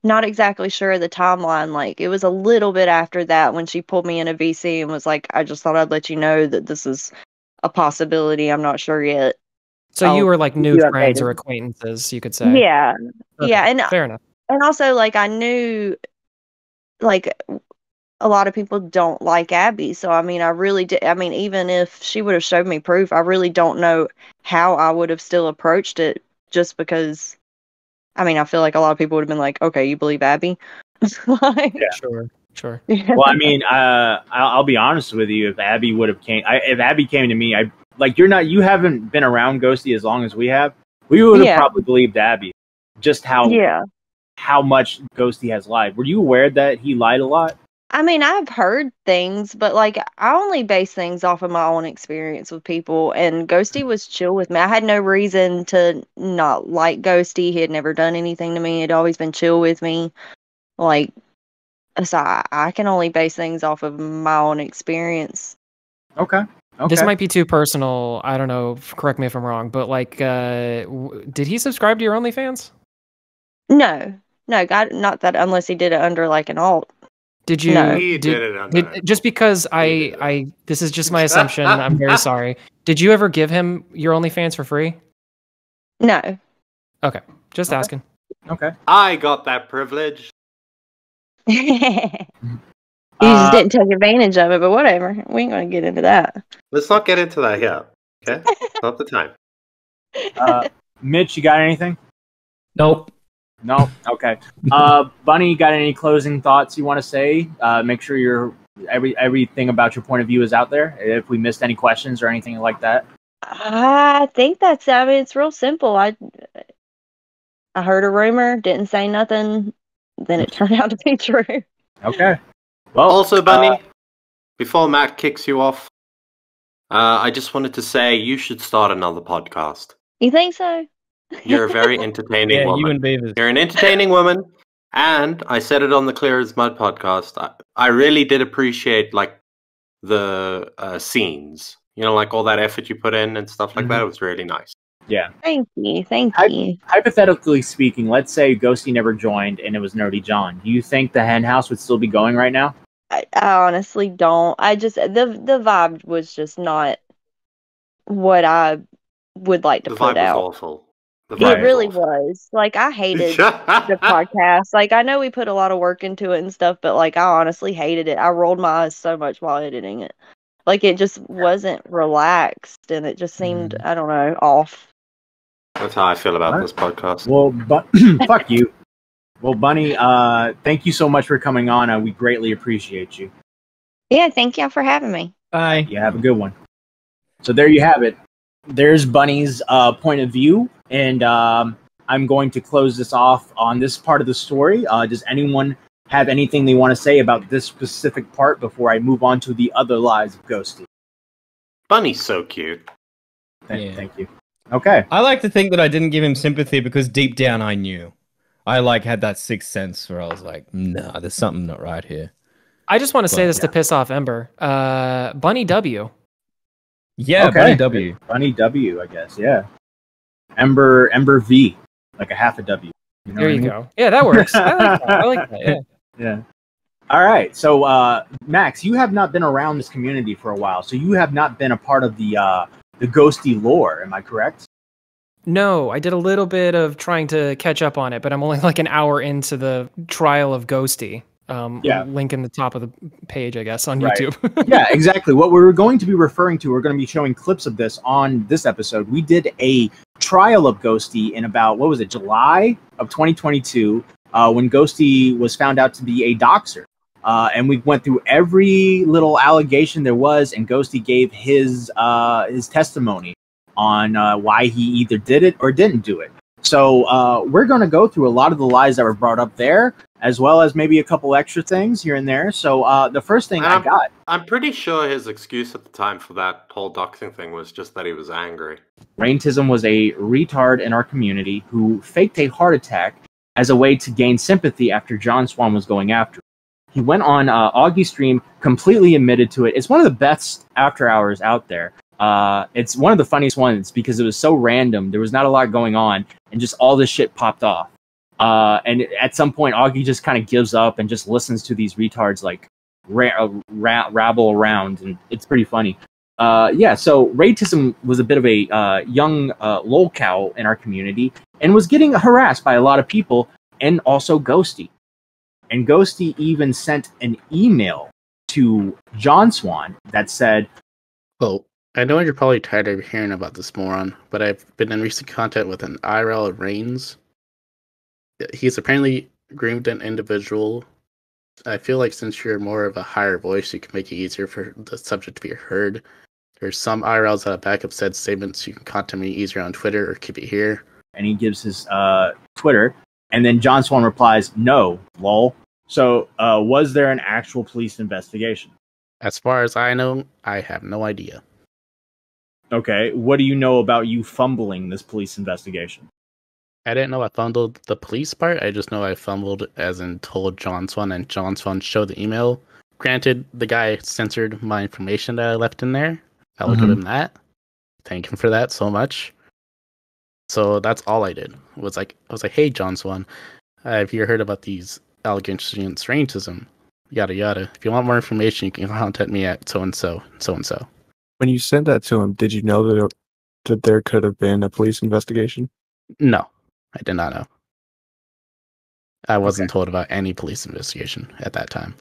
M: not exactly sure of the timeline. Like, it was a little bit after that when she pulled me in a VC and was like, I just thought I'd let you know that this is a possibility. I'm not sure yet.
E: So you were like new friends or acquaintances, you could say.
M: Yeah.
E: Okay,
M: Yeah. And
E: fair enough.
M: And also, like, I knew, like, a lot of people don't like Abby. So, I mean, I really did. I mean, even if she would have showed me proof, I really don't know how I would have still approached it just because, I mean, I feel like a lot of people would have been like, okay, you believe Abby? Like,
E: yeah. Sure.
B: Well, I mean, I'll be honest with you. If Abby would have if Abby came to me, you haven't been around Ghostii as long as we have. We would have probably believed Abby. Just how much Ghostii has lied. Were you aware that he lied a lot?
M: I mean, I've heard things, but like I only base things off of my own experience with people, and Ghostii was chill with me. I had no reason to not like Ghostii. He had never done anything to me. He'd always been chill with me. Like, so I can only base things off of my own experience.
B: Okay.
E: This might be too personal. I don't know. Correct me if I'm wrong, but like, did he subscribe to your OnlyFans?
M: No, God, not that unless he did it under like an alt.
E: Did you?
M: No.
A: He did it under.
E: Just because this is just my assumption. I'm very sorry. Did you ever give him your OnlyFans for free?
M: No.
E: Okay, just asking.
B: Okay.
A: I got that privilege.
M: You just didn't take advantage of it, but whatever. We ain't gonna get into that.
A: Let's not get into that yet. Okay? Not the time.
B: Mitch, you got anything?
D: Nope.
B: No? Okay. Bunny, you got any closing thoughts you want to say? Make sure everything about your point of view is out there. If we missed any questions or anything like that.
M: I think I mean, it's real simple. I heard a rumor, didn't say nothing, then it turned out to be true.
B: Okay. Well,
A: also, Bunny, before Matt kicks you off, I just wanted to say you should start another podcast.
M: You think so?
A: You're a very entertaining woman.
D: You and Beavers.
A: You're an entertaining woman, and I said it on the Clear as Mud podcast. I really did appreciate like the scenes. You know, like all that effort you put in and stuff like that. It was really nice.
B: Yeah.
M: Thank you.
B: Hypothetically speaking, let's say Ghostii never joined and it was Nerdy John. Do you think the hen house would still be going right now?
M: I honestly don't. I just the vibe was just not what I would like to put out.
A: The vibe was awful.
M: It really was. Like, I hated the podcast. Like, I know we put a lot of work into it and stuff, but like, I honestly hated it. I rolled my eyes so much while editing it. Like, it just wasn't relaxed, and it just seemed, I don't know, off.
A: That's how I feel about this podcast.
B: Well, fuck you. Well, Bunny, thank you so much for coming on. We greatly appreciate you.
M: Yeah, thank y'all for having me.
D: Bye.
B: Yeah, have a good one. So there you have it. There's Bunny's point of view, and I'm going to close this off on this part of the story. Does anyone have anything they want to say about this specific part before I move on to the other lives of Ghostii?
A: Bunny's so cute.
B: Thank you. Okay.
D: I like to think that I didn't give him sympathy because deep down I knew. I like had that sixth sense where I was like, nah, there's something not right here.
E: I just want to say this to piss off Ember. Bunny W.
D: Yeah,
B: okay.
D: Bunny W.
B: Bunny W, I guess, yeah. Ember V, like a half a W. You know
E: there you go. Yeah, that works. I like that. Yeah.
B: Yeah. All right. So, Max, you have not been around this community for a while, so you have not been a part of the Ghostii lore. Am I correct?
E: No, I did a little bit of trying to catch up on it, but I'm only like an hour into the trial of Ghostii. Link in the top of the page, I guess, on YouTube.
B: Yeah, exactly. What we're going to be referring to, we're going to be showing clips of this on this episode. We did a trial of Ghostii in about, July of 2022. when Ghostii was found out to be a doxer. And we went through every little allegation there was, and Ghostii gave his testimony on why he either did it or didn't do it. So we're going to go through a lot of the lies that were brought up there, as well as maybe a couple extra things here and there. So the first thing
A: I'm pretty sure his excuse at the time for that whole doxing thing was just that he was angry.
B: Raintism was a retard in our community who faked a heart attack as a way to gain sympathy after Swan was going after him. He went on Augie's stream, completely admitted to it. It's one of the best after hours out there. It's one of the funniest ones because it was so random. There was not a lot going on, and just all this shit popped off. And at some point, Augie just kind of gives up and just listens to these retards like rabble around, and it's pretty funny. So Raintism was a bit of a young lolcow in our community and was getting harassed by a lot of people, and also Ghostii. And Ghostii even sent an email to Swan that said,
F: "Oh, I know you're probably tired of hearing about this moron, but I've been in recent contact with an IRL Rains. He's apparently groomed an individual. I feel like since you're more of a higher voice, you can make it easier for the subject to be heard. There's some IRLs that back up said statements. You can contact me easier on Twitter or keep it here."
B: And he gives his Twitter, and then Swan replies, "No, lol." So was there an actual police investigation?
F: As far as I know, I have no idea.
B: Okay, what do you know about you fumbling this police investigation?
F: I didn't know I fumbled the police part. I just know I fumbled as in told Swan, and Swan showed the email. Granted, the guy censored my information that I left in there. I'll give him that. Thank him for that so much. So that's all I did. I was like, hey, Swan, have you heard about these allegations against Raintism? Yada yada. If you want more information, you can contact me at so and so.
K: When you sent that to him, did you know that there could have been a police investigation?
F: No, I did not know. I wasn't told about any police investigation at that time.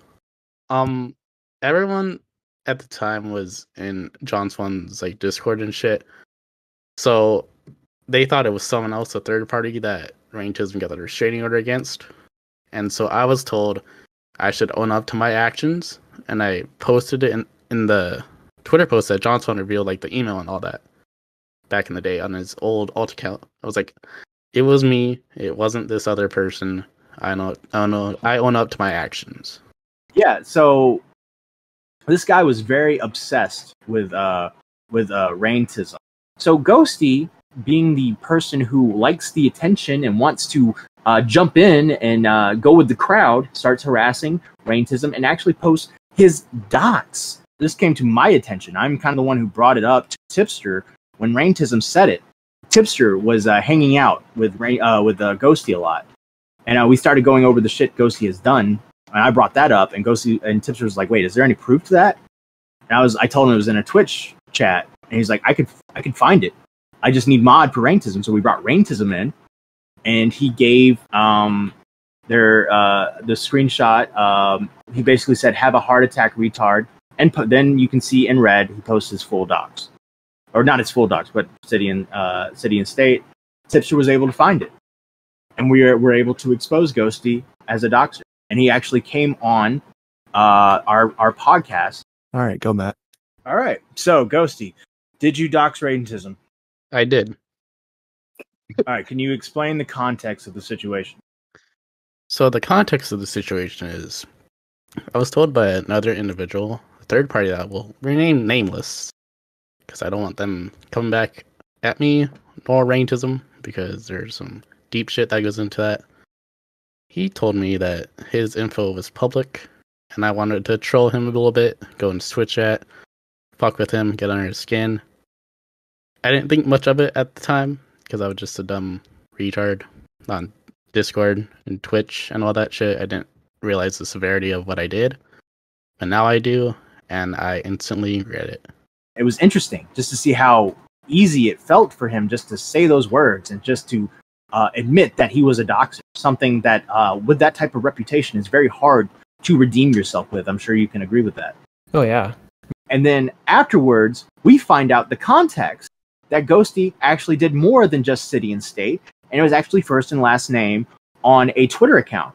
F: Everyone at the time was in Swan's like Discord and shit, so they thought it was someone else, a third party that Raintism got a restraining order against, and so I was told I should own up to my actions, and I posted it in the Twitter post that Swan revealed like the email and all that back in the day on his old alt account. I was like, it was me. It wasn't this other person. I know. I own up to my actions.
B: Yeah. So this guy was very obsessed with Raintism. So Ghostii, being the person who likes the attention and wants to jump in and go with the crowd, starts harassing Raintism and actually posts his docs. This came to my attention. I'm kind of the one who brought it up to Tipster when Raintism said it. Tipster was hanging out with Ghostii a lot, and we started going over the shit Ghostii has done. And I brought that up, and Tipster was like, "Wait, is there any proof to that?" And I told him it was in a Twitch chat, and he's like, "I could find it. I just need mod for Raintism." So we brought Raintism in, and he gave the screenshot. He basically said, "Have a heart attack, retard," and then you can see in red he posts his full docs. Or not its full docs, but city and state. Tipster was able to find it, and we were able to expose Ghostii as a doxer, and he actually came on our podcast.
K: All right, go Matt.
B: All right, so Ghostii, did you dox Raintism?
F: I did.
B: All right, can you explain the context of the situation?
F: So the context of the situation is, I was told by another individual, a third party that will remain nameless, because I don't want them coming back at me or Raintism, because there's some deep shit that goes into that. He told me that his info was public, and I wanted to troll him a little bit, go into Twitch chat, fuck with him, get under his skin. I didn't think much of it at the time, because I was just a dumb retard on Discord and Twitch and all that shit. I didn't realize the severity of what I did, but now I do, and I instantly regret it.
B: It was interesting just to see how easy it felt for him just to say those words and just to admit that he was a doxer. Something that, with that type of reputation, is very hard to redeem yourself with. I'm sure you can agree with that.
E: Oh, yeah.
B: And then afterwards, we find out the context that Ghostii actually did more than just city and state, and it was actually first and last name on a Twitter account.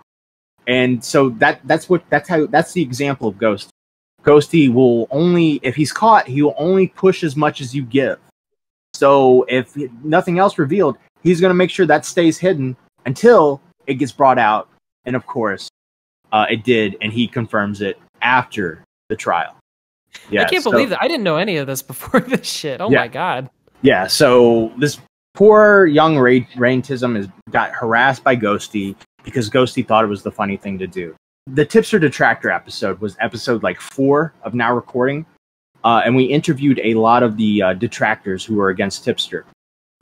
B: And so that's the example of Ghostii. Ghostii will only, if he's caught, he will only push as much as you give. So if nothing else revealed, he's going to make sure that stays hidden until it gets brought out. And of course, it did, and he confirms it after the trial. Yeah,
E: I can't believe that. I didn't know any of this before this shit. Oh my god.
B: Yeah, so this poor young Raintism got harassed by Ghostii because Ghostii thought it was the funny thing to do. The Tipster Detractor episode was episode like 4 of Now Recording, and we interviewed a lot of the detractors who were against Tipster.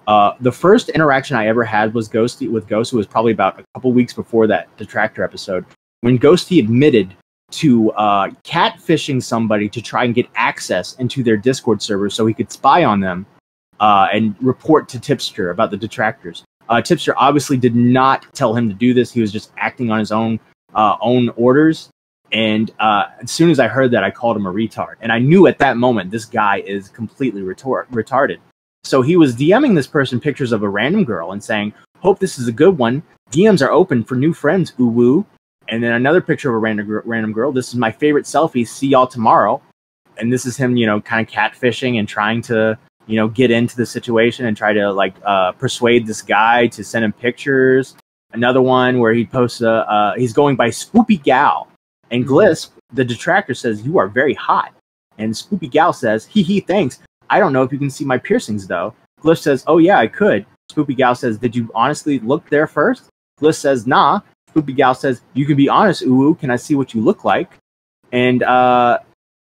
B: The first interaction I ever had with Ghostii was probably about a couple weeks before that Detractor episode, when Ghostii admitted to catfishing somebody to try and get access into their Discord server so he could spy on them and report to Tipster about the detractors. Tipster obviously did not tell him to do this. He was just acting on his own orders. And as soon as I heard that, I called him a retard. And I knew at that moment this guy is completely retarded. So he was DMing this person pictures of a random girl and saying, "Hope this is a good one. DMs are open for new friends, ooh-woo." And then another picture of a random girl. "This is my favorite selfie. See y'all tomorrow." And this is him, kind of catfishing and trying to, get into the situation and try to persuade this guy to send him pictures. Another one where he posts he's going by Spoopy Gal, and Glisp, the detractor, says, "You are very hot." And Spoopy Gal says, "Hee, thanks. I don't know if you can see my piercings though." Glisp says, "Oh yeah, I could." Spoopy Gal says, "Did you honestly look there first?" Glisp says, "Nah." Spoopy Gal says, "You can be honest, ooh, can I see what you look like?" And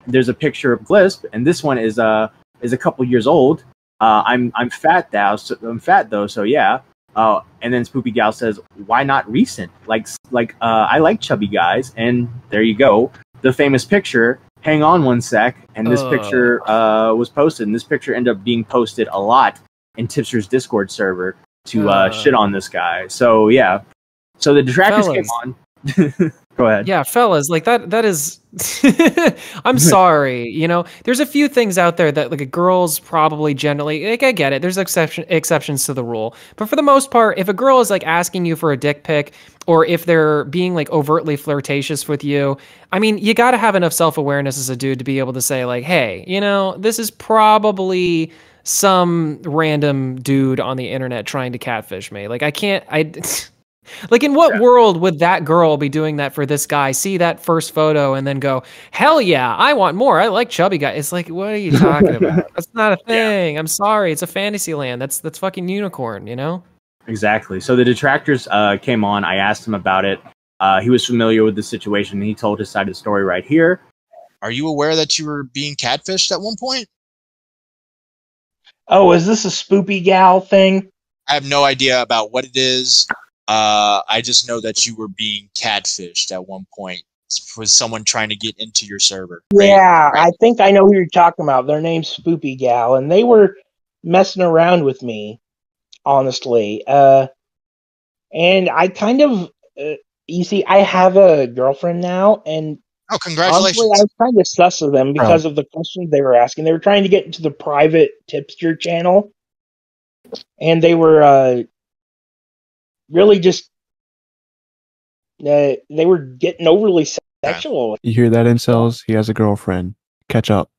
B: there's a picture of Glisp, and this one is a couple years old. I'm fat though, so yeah. And then Spoopy Gal says, "Why not recent? I like chubby guys." And there you go, the famous picture. Hang on one sec, and this picture was posted, and this picture ended up being posted a lot in Tipster's Discord server to shit on this guy. So yeah. So the detractors came on. Go ahead.
E: Yeah, fellas, that is I'm sorry, there's a few things out there that girls probably generally, I get it. There's exceptions to the rule. But for the most part, if a girl is asking you for a dick pic, or if they're being overtly flirtatious with you, I mean, you got to have enough self-awareness as a dude to be able to say "Hey, this is probably some random dude on the internet trying to catfish me." In what world would that girl be doing that for this guy, see that first photo, and then go, "Hell yeah, I want more. I like chubby guys." It's what are you talking about? That's not a thing. Yeah. I'm sorry. It's a fantasy land. That's fucking unicorn,
B: Exactly. So the detractors came on. I asked him about it. He was familiar with the situation, and he told his side of the story right here.
N: Are you aware that you were being catfished at one point?
O: Oh, is this a Spoopy Gal thing?
N: I have no idea about what it is. I just know that you were being catfished at one point. Was someone trying to get into your server?
O: Yeah, right? I think I know who you're talking about. Their name's Spoopy Gal, and they were messing around with me, honestly. And I kind of, you see, I have a girlfriend now, and
N: oh, congratulations!
O: Honestly, I was kind of sus of them because of the questions they were asking. They were trying to get into the private Tipster channel, and they were really just they were getting overly sexual.
K: You hear that, incels? He has a girlfriend. Catch up.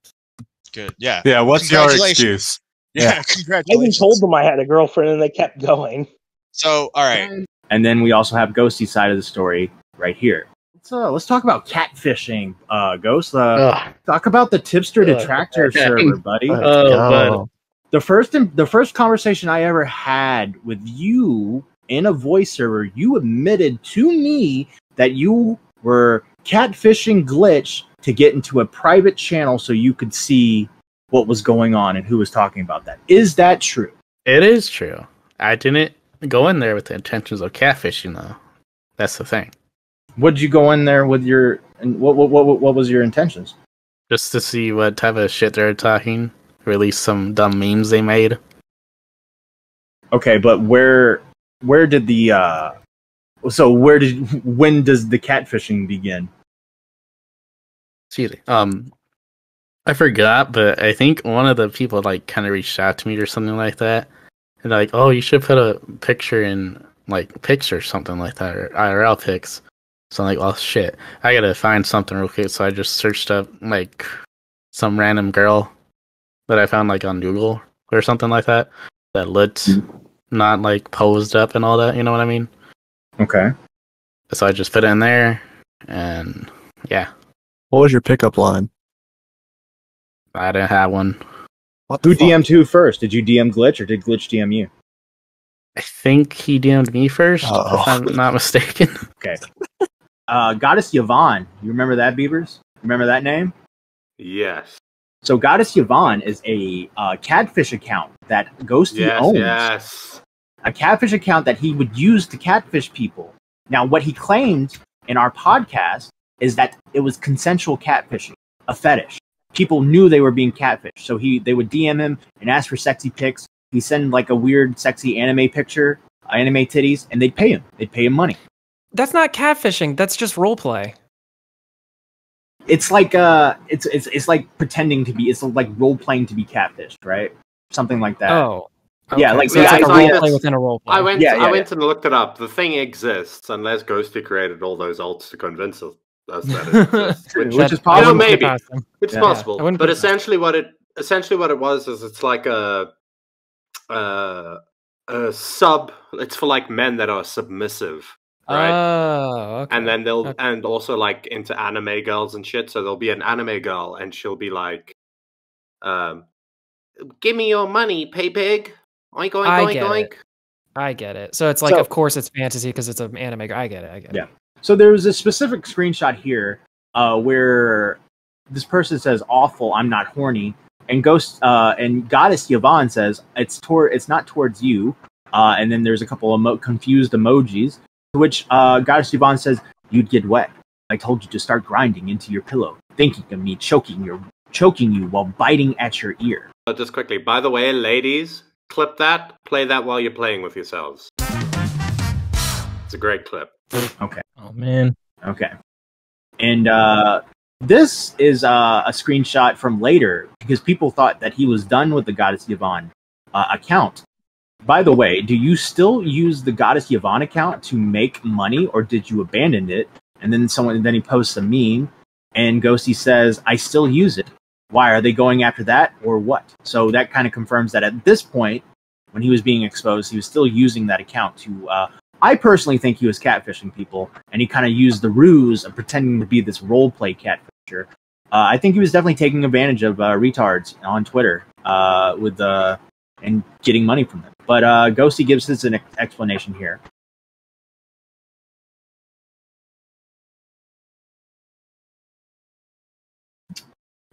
N: Good. Yeah.
P: Yeah. What's your excuse?
N: Yeah. Congratulations.
O: I even told them I had a girlfriend, and they kept going.
N: So, all right.
B: And then we also have Ghostie's side of the story right here. Let's talk about catfishing, Ghost. Talk about the Tipster Detractor server, buddy. The first conversation I ever had with you in a voice server, you admitted to me that you were catfishing Glitch to get into a private channel so you could see what was going on and who was talking about that. Is that true?
F: It is true. I didn't go in there with the intentions of catfishing, though. That's the thing.
B: What did you go in there with your? What was your intentions?
F: Just to see what type of shit they're talking. Release some dumb memes they made.
B: Okay, but when does the catfishing begin?
F: Excuse me. I forgot, but I think one of the people kind of reached out to me or something like that, and oh, you should put a picture in like pics or something like that, or IRL pics. So I'm like, well, shit, I gotta find something real quick. So I just searched up like some random girl that I found like on Google or something like that looked not like posed up and all that. You know what I mean?
B: Okay.
F: So I just put it in there, and yeah.
K: What was your pickup line?
F: I didn't have one.
B: Who DM'd who first? Did you DM Glitch or did Glitch DM you?
F: I think he DM'd me first, if I'm not mistaken.
B: Okay. Goddess Yvanne. You remember that, Beavers? Remember that name?
A: Yes.
B: So Goddess Yvanne is a catfish account that Ghostii owns.
A: Yes.
B: A catfish account that he would use to catfish people. Now, what he claimed in our podcast is that it was consensual catfishing, a fetish. People knew they were being catfished, so they would DM him and ask for sexy pics. He'd send like a weird, sexy anime picture, anime titties, and they'd pay him. They'd pay him money.
E: That's not catfishing. That's just roleplay.
B: It's like it's like pretending to be. It's like role playing to be catfished, right? Something like that.
E: Oh, okay.
B: Yeah, like
E: so it's like a roleplay within a roleplay.
A: I went and looked it up. The thing exists unless Ghostii created all those alts to convince us that it exists,
B: which is possible.
A: Maybe it's
B: Yeah.
A: possible.
B: Yeah.
A: But essentially, what it was is it's like a sub. It's for like men that are submissive. Right.
E: Oh, okay.
A: And then and also like into anime girls and shit. So there'll be an anime girl and she'll be like, give me your money, pay pig. Oink, oink, oink, oink.
E: I get it. So it's like, of course it's fantasy because it's an anime. I get it.
B: Yeah. So there was a specific screenshot here where this person says, awful, I'm not horny. And and Goddess Yvanne says, it's not towards you. And then there's a couple of confused emojis. To which Goddess Yvanne says, you'd get wet. I told you to start grinding into your pillow, thinking of me choking you while biting at your ear.
A: Just quickly, by the way, ladies, clip that, play that while you're playing with yourselves. It's a great clip.
B: Okay.
D: Oh, man.
B: Okay. And this is a screenshot from later because people thought that he was done with the Goddess Yvanne account. By the way, do you still use the Goddess Yvanne account to make money, or did you abandon it? And then he posts a meme, and Ghostii says, I still use it. Why? Are they going after that, or what? So that kind of confirms that at this point, when he was being exposed, he was still using that account to... I personally think he was catfishing people, and he kind of used the ruse of pretending to be this roleplay catfisher. I think he was definitely taking advantage of retards on Twitter and getting money from them. But Ghostii gives us an explanation here.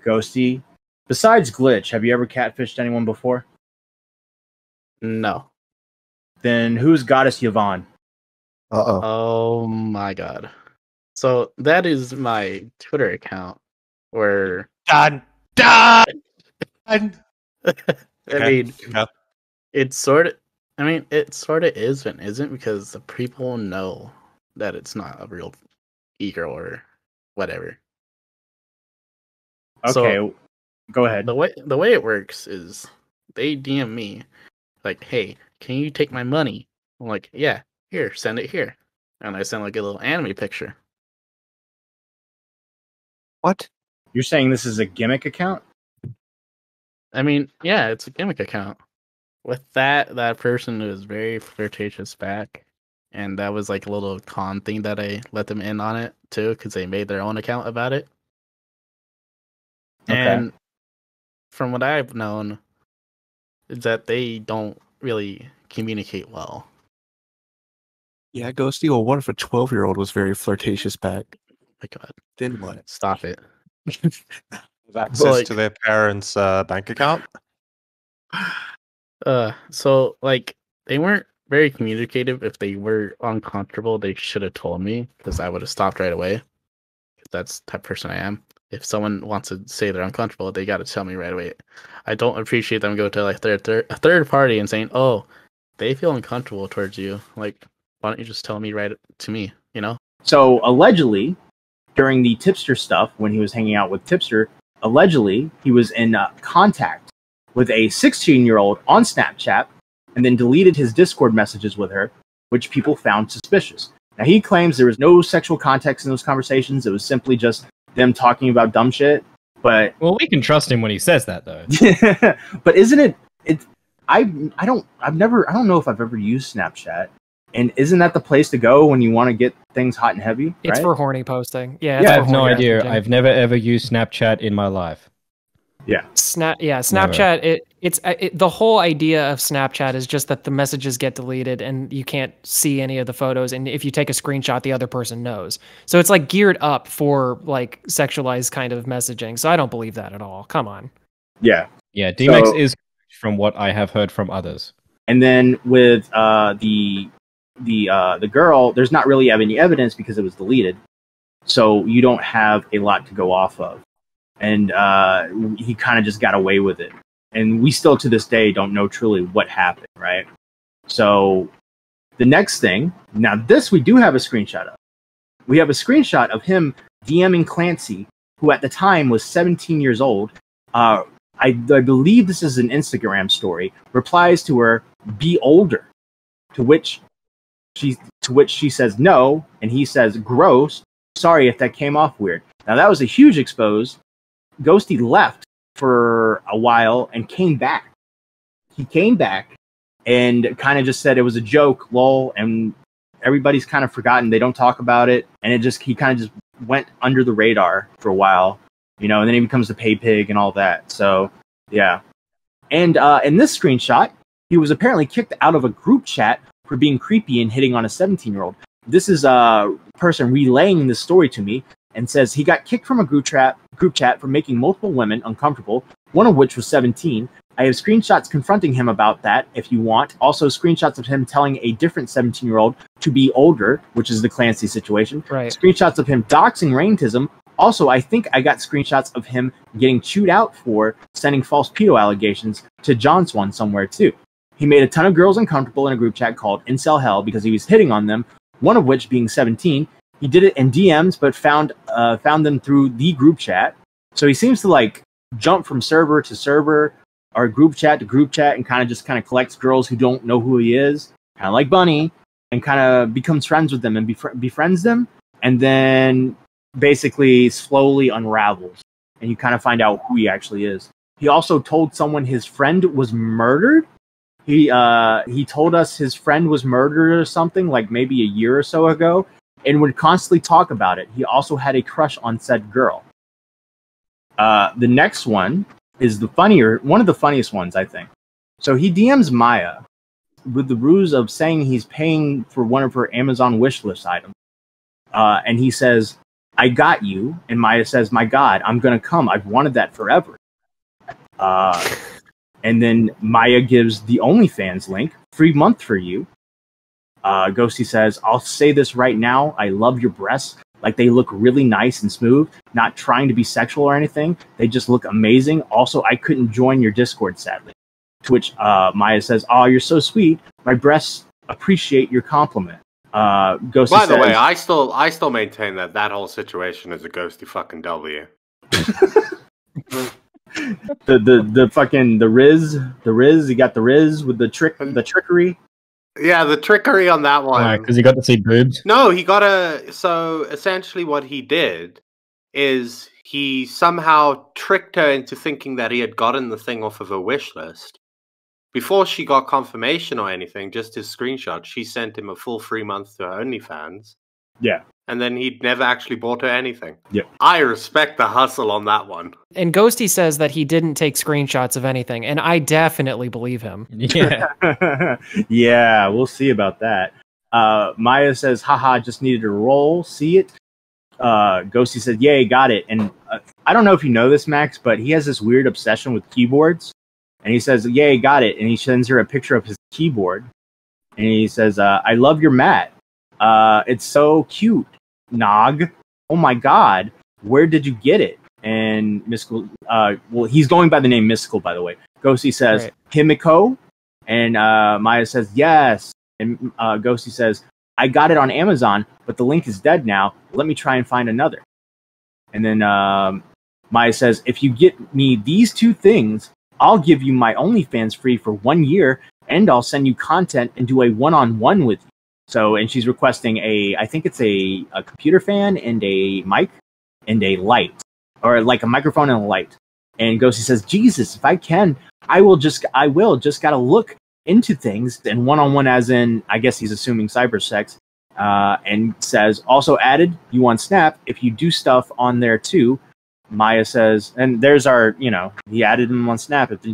B: Ghostii, besides Glitch, have you ever catfished anyone before?
F: No.
B: Then who's Goddess Yvanne?
K: Uh-oh.
F: Oh my god. So that is my Twitter account where...
P: Done!
F: I mean, it sort of is and isn't, because the people know that it's not a real e-girl or whatever.
B: Okay, so, go ahead.
F: The way it works is they DM me like, hey, can you take my money? I'm like, yeah, here, send it here. And I send like a little anime picture.
K: What?
B: You're saying this is a gimmick account?
F: I mean, yeah, it's a gimmick account. With that person was very flirtatious back. And that was like a little con thing that I let them in on it too, because they made their own account about it. Okay. And from what I've known, is that they don't really communicate well.
K: Yeah, Ghostii, well, what if a 12-year-old was very flirtatious back?
F: Oh my god.
K: Then what?
F: Stop it.
P: Access to their parents' bank account?
F: So, like, they weren't very communicative. If they were uncomfortable, they should have told me, because I would have stopped right away. That's the type of person I am. If someone wants to say they're uncomfortable, they got to tell me right away. I don't appreciate them going to like a third party and saying, "Oh, they feel uncomfortable towards you." Like, why don't you just tell me right to me? You know.
B: So allegedly, during the Tipster stuff, when he was hanging out with Tipster, allegedly he was in contact with a 16-year-old on Snapchat, and then deleted his Discord messages with her, which people found suspicious. Now, he claims there was no sexual context in those conversations. It was simply just them talking about dumb shit. But
D: well, we can trust him when he says that, though.
B: But isn't it? I don't know if I've ever used Snapchat. And isn't that the place to go when you want to get things hot and heavy?
E: It's
B: right?
E: for horny posting. Yeah,
D: I have no idea. I've never ever used Snapchat in my life.
B: Yeah.
E: Snapchat. It's the whole idea of Snapchat is just that the messages get deleted and you can't see any of the photos. And if you take a screenshot, the other person knows. So it's like geared up for like sexualized kind of messaging. So I don't believe that at all. Come on.
B: Yeah.
D: Yeah. Demise is from what I have heard from others.
B: And then with the girl, there's not really any evidence because it was deleted. So you don't have a lot to go off of. And he kind of just got away with it. And we still, to this day, don't know truly what happened, right? So the next thing, now this we do have a screenshot of. We have a screenshot of him DMing Clancy, who at the time was 17 years old. I believe this is an Instagram story. Replies to her, "Be older," to which she says no, and he says, "Gross. Sorry if that came off weird." Now that was a huge expose. Ghostii left for a while and came back. He came back and kind of just said it was a joke, lol, and everybody's kind of forgotten. They don't talk about it, and he kind of just went under the radar for a while, and then he becomes the pay pig and all that. So yeah. And in this screenshot, he was apparently kicked out of a group chat for being creepy and hitting on a 17-year-old. This is a person relaying this story to me and says he got kicked from a group chat for making multiple women uncomfortable, one of which was 17. I have screenshots confronting him about that if you want. Also screenshots of him telling a different 17-year-old to be older, which is the Clancy situation.
E: Right.
B: Screenshots of him doxing Raintism. Also, I think I got screenshots of him getting chewed out for sending false pedo allegations to John Swan somewhere too. He made a ton of girls uncomfortable in a group chat called Incel Hell because he was hitting on them, one of which being 17. He did it in DMs, but found them through the group chat. So he seems to like jump from server to server or group chat to group chat and kind of collects girls who don't know who he is, kind of like Bunny, and kind of becomes friends with them and befriends them, and then basically slowly unravels, and you kind of find out who he actually is. He also told someone his friend was murdered. He told us his friend was murdered or something, like maybe a year or so ago, and would constantly talk about it. He also had a crush on said girl. The next one is one of the funniest ones, I think. So he DMs Maya with the ruse of saying he's paying for one of her Amazon wishlist items. And he says, "I got you." And Maya says, "My God, I'm going to come. I've wanted that forever." And then Maya gives the OnlyFans link, free month for you. Ghostii says, "I'll say this right now. I love your breasts. Like, they look really nice and smooth. Not trying to be sexual or anything. They just look amazing. Also, I couldn't join your Discord, sadly." To which Maya says, "Oh, you're so sweet. My breasts appreciate your compliment." Ghostii
A: By the
B: says,
A: way, I still maintain that whole situation is a Ghostii fucking W.
B: the Riz, he got the Riz with the trickery.
A: Yeah, the trickery on that one.
D: Because he got to see boobs.
A: No, so essentially what he did is he somehow tricked her into thinking that he had gotten the thing off of her wish list. Before she got confirmation or anything, just his screenshot, she sent him a full free month to her OnlyFans.
B: Yeah.
A: And then he'd never actually bought her anything.
B: Yep.
A: I respect the hustle on that one.
E: And Ghostii says that he didn't take screenshots of anything, and I definitely believe him.
D: Yeah.
B: Yeah, we'll see about that. Maya says, "Haha, just needed to roll. See it?" Ghostii said, "Yay, got it." And I don't know if you know this, Max, but he has this weird obsession with keyboards. And he says, "Yay, got it." And he sends her a picture of his keyboard. And he says, "I love your mat. It's so cute, Nog. Oh my God, where did you get it?" And Mystical, well, he's going by the name Mystical, by the way. Ghostii says,
E: Right.
B: "Himiko." And Maya says, "Yes." And Ghostii says, "I got it on Amazon, but the link is dead now. Let me try and find another." And then Maya says, "If you get me these two things, I'll give you my OnlyFans free for 1 year, and I'll send you content and do a one-on-one with you." So, and she's requesting I think it's a computer fan and a mic and a light, or like a microphone and a light. And Ghostii says, Jesus, if I can, I will just gotta look into things. And one-on-one, as in, I guess he's assuming cyber sex, and says, also added, you on Snap, if you do stuff on there too. Maya says, and there's our, he added him on Snap if you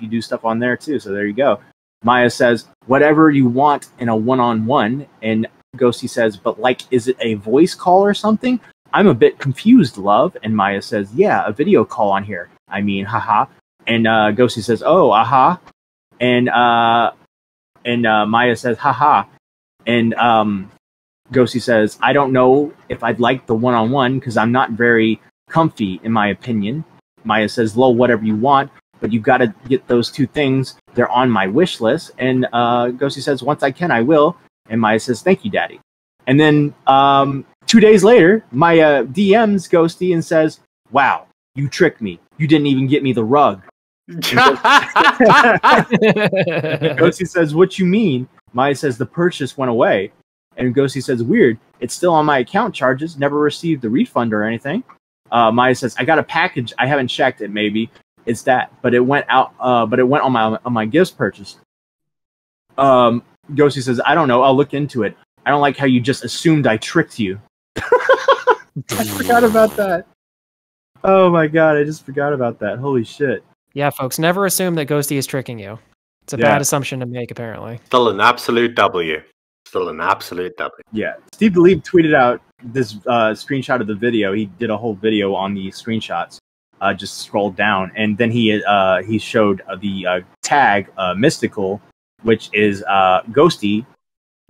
B: do stuff on there too. So there you go. Maya says, whatever you want in a one-on-one. And Ghostii says, but like, is it a voice call or something? I'm a bit confused, love. And Maya says, yeah, a video call on here. I mean, haha. And Ghostii says, oh, aha. And Maya says, haha. And Ghostii says, I don't know if I'd like the one-on-one because I'm not very comfy, in my opinion. Maya says, lol, whatever you want, but you got to get those two things. They're on my wish list. And Ghostii says, once I can, I will. And Maya says, thank you, Daddy. And then 2 days later, Maya DMs Ghostii and says, wow, you tricked me. You didn't even get me the rug. Ghostii says, what you mean? Maya says, the purchase went away. And Ghostii says, weird. It's still on my account charges. Never received the refund or anything. Maya says, I got a package. I haven't checked it. Maybe it's that, but it went out. But it went on my gifts purchase. Ghostii says, I don't know. I'll look into it. I don't like how you just assumed I tricked you. I forgot about that. Oh my god, I just forgot about that. Holy shit.
E: Yeah, folks, never assume that Ghostii is tricking you. It's a bad assumption to make, apparently.
A: Still an absolute W. Still an absolute W.
B: Yeah. Steve DeLeave tweeted out this screenshot of the video. He did a whole video on the screenshots. Just scrolled down, and then he showed the tag mystical, which is Ghostii.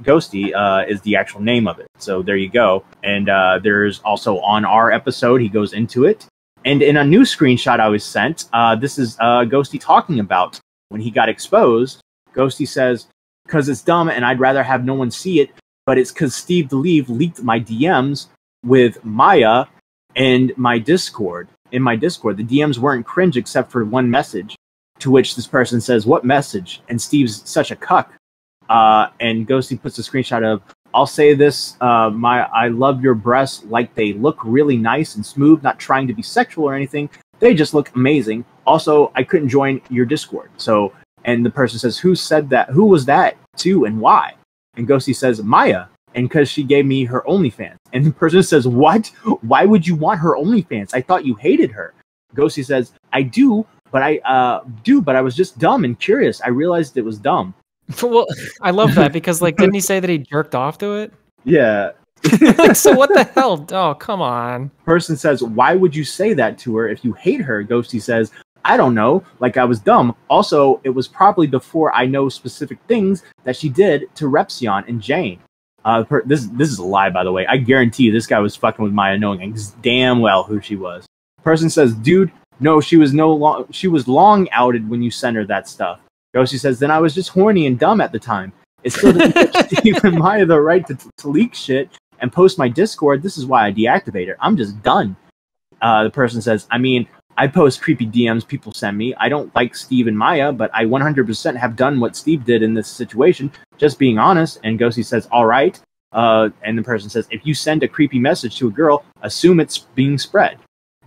B: Ghostii is the actual name of it. So there you go. And there's also on our episode, he goes into it. And in a new screenshot I was sent, this is Ghostii talking about when he got exposed. Ghostii says, because it's dumb and I'd rather have no one see it, but it's because Steve DeLeave leaked my DMs with Maya and my Discord. In my Discord, the DMs weren't cringe except for one message, to which this person says, what message? And Steve's such a cuck. And Ghostii puts a screenshot of, I'll say this, I love your breasts, like they look really nice and smooth, not trying to be sexual or anything. They just look amazing. Also, I couldn't join your Discord. So, and the person says, who said that? Who was that to and why? And Ghostii says, Maya. And because she gave me her OnlyFans. And the person says, what? Why would you want her OnlyFans? I thought you hated her. Ghostii says, I do, but I was just dumb and curious. I realized it was dumb.
E: Well, I love that because, like, didn't he say that he jerked off to it?
B: Yeah.
E: So what the hell? Oh, come on.
B: Person says, why would you say that to her if you hate her? Ghostii says, I don't know. Like, I was dumb. Also, it was probably before I know specific things that she did to Repsion and Jane. This is a lie, by the way. I guarantee you this guy was fucking with Maya knowing damn well who she was. Person says, dude, no, she was long outed when you sent her that stuff. Ghostii says, then I was just horny and dumb at the time. It still didn't give Steve and Maya the right to leak shit and post my Discord. This is why I deactivated. I'm just done. The person says, I mean, I post creepy DMs people send me. I don't like Steve and Maya, but I 100% have done what Steve did in this situation. Just being honest. And Ghostii says, all right. And the person says, if you send a creepy message to a girl, assume it's being spread.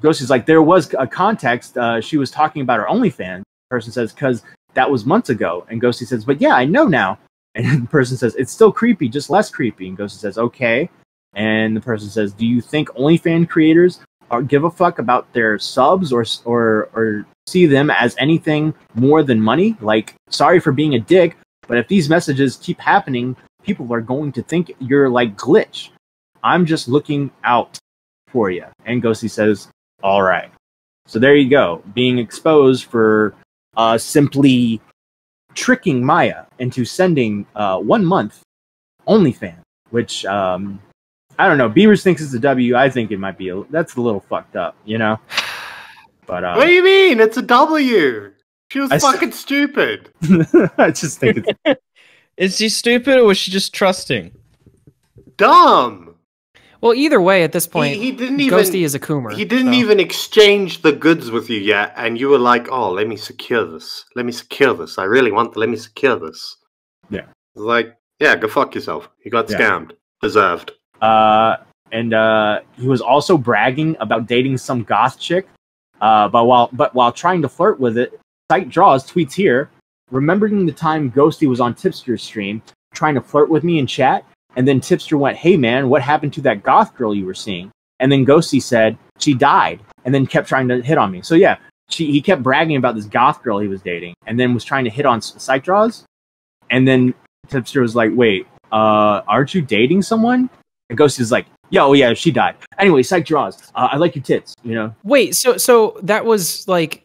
B: Ghostie's like, there was a context. She was talking about her OnlyFans. The person says, because that was months ago. And Ghostii says, but yeah, I know now. And the person says, it's still creepy, just less creepy. And Ghostii says, okay. And the person says, do you think OnlyFans creators give a fuck about their subs or see them as anything more than money? Like, sorry for being a dick, but if these messages keep happening, people are going to think you're like Glitch. I'm just looking out for you. And Ghostii says, all right. So there you go. Being exposed for simply tricking Maya into sending 1 month OnlyFans, which I don't know. Beavers thinks it's a W. I think it might be. That's a little fucked up, you know. But
A: what do you mean? It's a W. She was fucking stupid.
B: I just think it's.
D: Is she stupid or was she just trusting?
A: Dumb.
E: Well, either way, at this point,
A: he didn't even.
E: Ghostii is a coomer.
A: He didn't even exchange the goods with you yet, and you were like, "Oh, let me secure this. Let me secure this. I really want to. Let me secure this."
B: Yeah.
A: Like, Yeah, go fuck yourself. You got
B: Yeah.
A: scammed. Deserved.
B: And he was also bragging about dating some goth chick. But while trying to flirt with it, Psychdraws tweets here, remembering the time Ghostii was on Tipster's stream trying to flirt with me in chat, and then Tipster went, "Hey man, what happened to that goth girl you were seeing?" And then Ghostii said she died, and then kept trying to hit on me. So yeah, he kept bragging about this goth girl he was dating, and then was trying to hit on Psychdraws, and then Tipster was like, "Wait, aren't you dating someone?" And Ghostii was like, "Yo, yeah, she died." Anyway, Psychdraws, I like your tits, you know.
E: Wait, so that was like,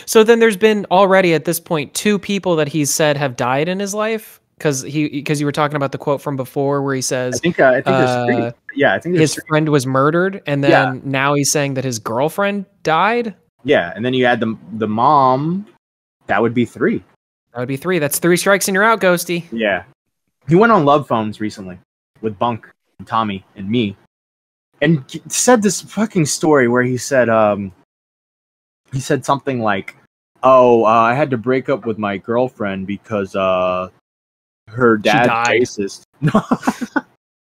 E: so then there's been already at this point 2 people that he's said have died in his life, because you were talking about the quote from before where he says,
B: I think there's 3. Yeah, I think
E: his friend was murdered, and then now he's saying that his girlfriend died.
B: Yeah, and then you add the mom, that would be 3.
E: That would be 3. That's 3 strikes and you're out, Ghostii.
B: Yeah, he went on Love Phones recently with Bunk and Tommy and me, and said this fucking story where he said something like, "Oh, I had to break up with my girlfriend because her dad's racist."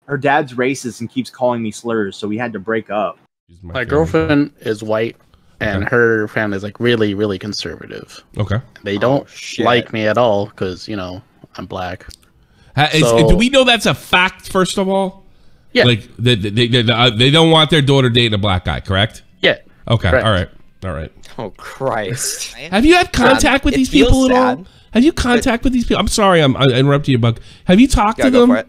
B: Her dad's racist and keeps calling me slurs, so we had to break up.
F: My girlfriend is white, and her family is like really, really conservative.
Q: Okay,
F: they don't like me at all because I'm black.
Q: Do we know that's a fact? First of all,
F: yeah,
Q: like they don't want their daughter dating a black guy, correct?
F: Yeah.
Q: Okay.
F: Correct.
Q: All right.
R: Oh Christ!
Q: Have you had contact with these people at all? Have you contact with these people? I'm sorry, I'm interrupting you, Buck. Have you talked to them?